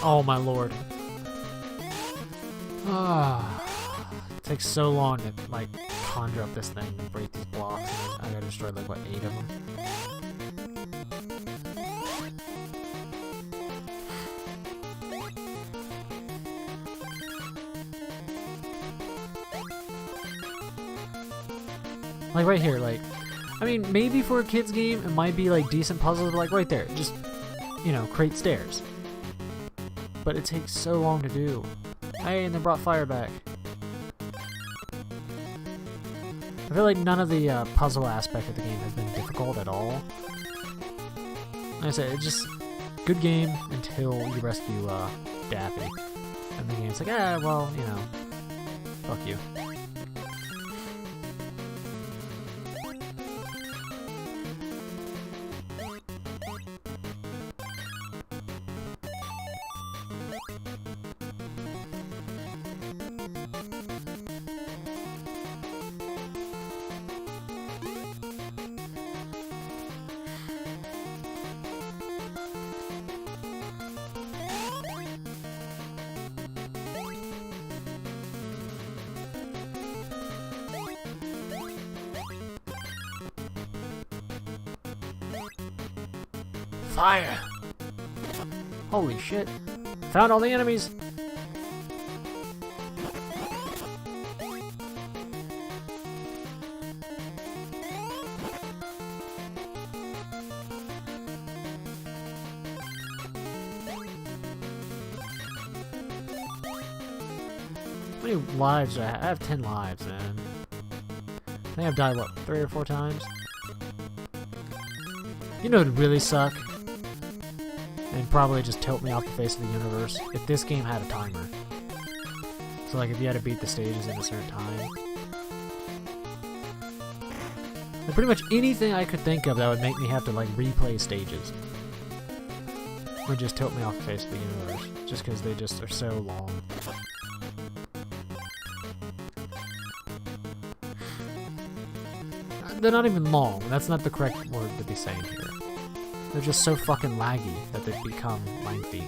Oh my lord. It takes so long to, like, conjure up this thing and break these blocks. And I gotta destroy, like, what, 8 of them? Like, right here, like, I mean, maybe for a kid's game, it might be, like, decent puzzles, but, like, right there, just, you know, create stairs. But it takes so long to do. Hey, and they brought fire back. I feel like none of the puzzle aspect of the game has been difficult at all. Like I said, it's just good game until you rescue Daffy. And the game's like, well, you know, fuck you. Fire! Holy shit. Found all the enemies! How many lives do I have? I have 10 lives, man. think I've died, what, 3 or 4 times? You know what would really suck? And probably just tilt me off the face of the universe? If this game had a timer. So like if you had to beat the stages in a certain time. And pretty much anything I could think of that would make me have to like replay stages would just tilt me off the face of the universe. Just because they just are so long. They're not even long. That's not the correct word to be saying here. They're just so fucking laggy that they've become lengthy.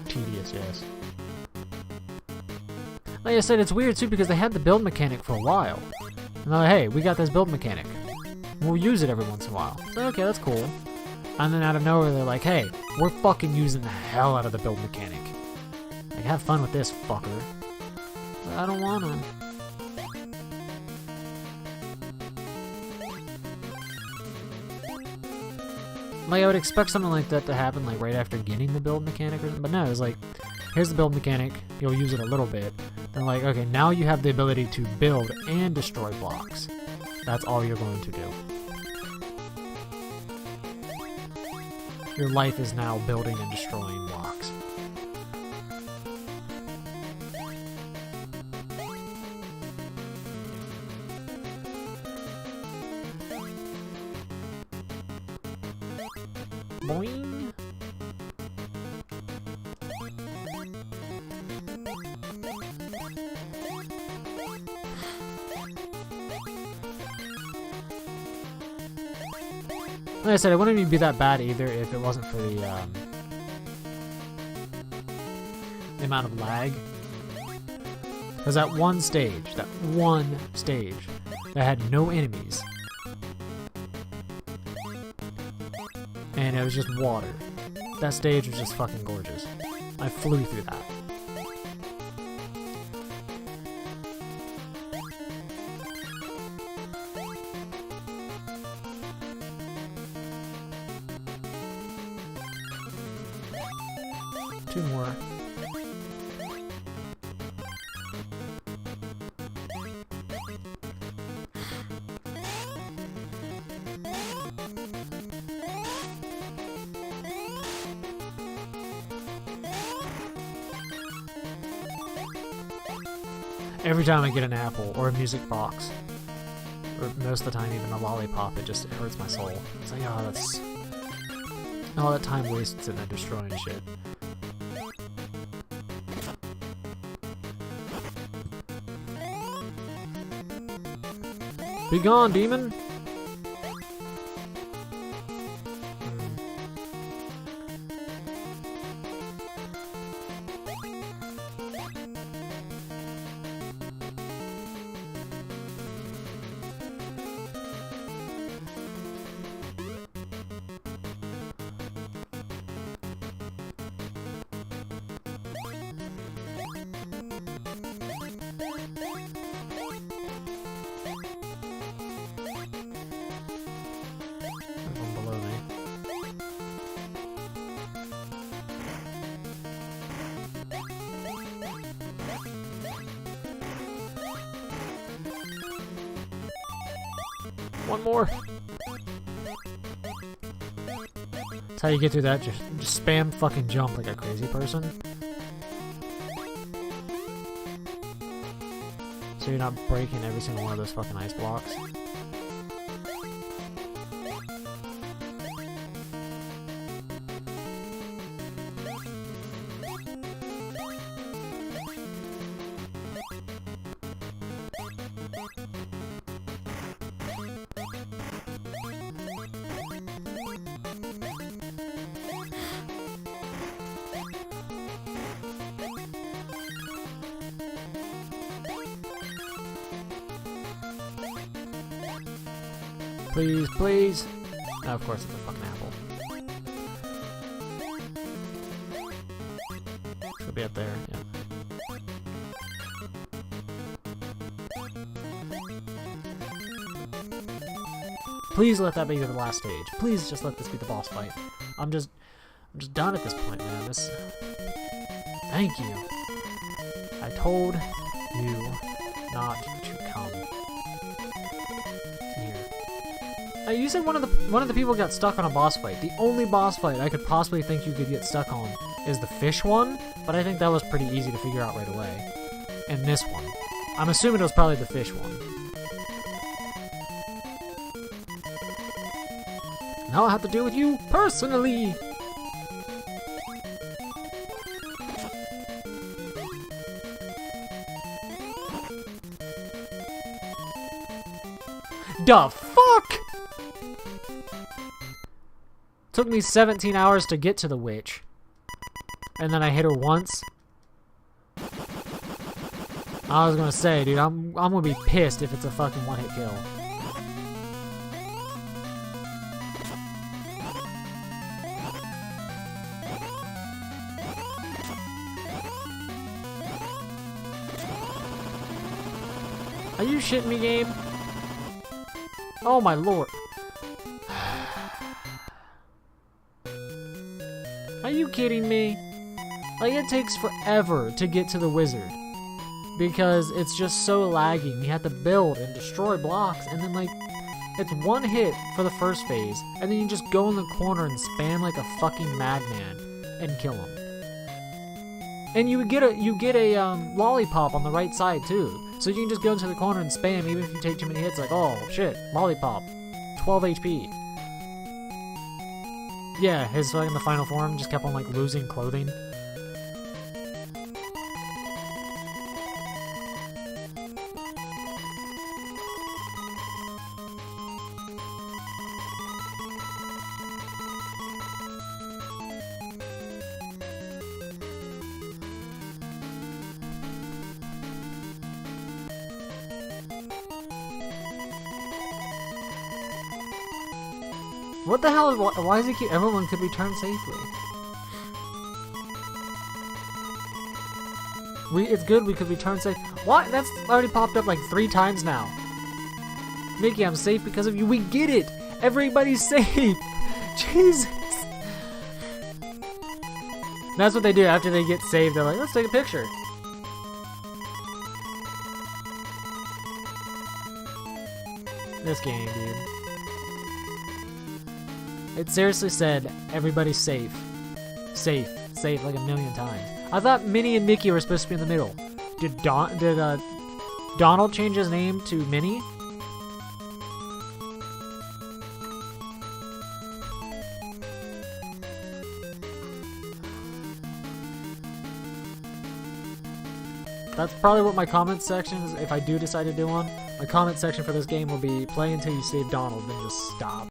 Tedious, yes. Like I said, it's weird too because they had the build mechanic for a while. And they're like, hey, we got this build mechanic. We'll use it every once in a while. So, okay, that's cool. And then out of nowhere, they're like, hey, we're fucking using the hell out of the build mechanic. Like, have fun with this, fucker. But I don't wanna. Like, I would expect something like that to happen, like, right after getting the build mechanic or something. But no, it's like, here's the build mechanic. You'll use it a little bit. Then, like, okay, now you have the ability to build and destroy blocks. That's all you're going to do. Your life is now building and destroying blocks. Boing. Like I said, it wouldn't even be that bad either if it wasn't for the amount of lag. Because that one stage, that had no enemies, and it was just water. That stage was just fucking gorgeous. I flew through that. Two more. Every time I get an apple or a music box, or most of the time even a lollipop, it hurts my soul. It's like, oh, that's all that time wasted in destroying shit. Be gone, demon! One more. That's how you get through that. Just spam fucking jump like a crazy person. So you're not breaking every single one of those fucking ice blocks. Please, please. Oh, of course, it's a fucking apple. It'll be up there, yeah. Please let that be the last stage. Please just let this be the boss fight. I'm just done at this point, man. Thank you. I told you not to come here. You said one of the people got stuck on a boss fight. The only boss fight I could possibly think you could get stuck on is the fish one, but I think that was pretty easy to figure out right away. And this one. I'm assuming it was probably the fish one. Now I have to deal with you personally! The fuck?! Took me 17 hours to get to the witch. And then I hit her once. I was gonna say, dude, I'm gonna be pissed if it's a fucking one-hit kill. Are you shitting me, game? Oh my lord. Are you kidding me? Like, it takes forever to get to the wizard. Because it's just so lagging. You have to build and destroy blocks, and then, like, it's one hit for the first phase, and then you just go in the corner and spam like a fucking madman and kill him. And you get a lollipop on the right side too. So you can just go into the corner and spam even if you take too many hits, like, oh shit, lollipop. 12 HP. Yeah, his in the final form just kept on like losing clothing. What the hell? Why does he keep everyone could return safely? It's good we could return safe. What? That's already popped up like 3 times now. Mickey, I'm safe because of you. We get it. Everybody's safe. Jesus. That's what they do after they get saved. They're like, let's take a picture. This game, dude. It seriously said, everybody's safe. Safe. Safe like a million times. I thought Minnie and Mickey were supposed to be in the middle. Did Donald change his name to Minnie? That's probably what my comment section is, if I do decide to do one. My comment section for this game will be play until you save Donald, then just stop.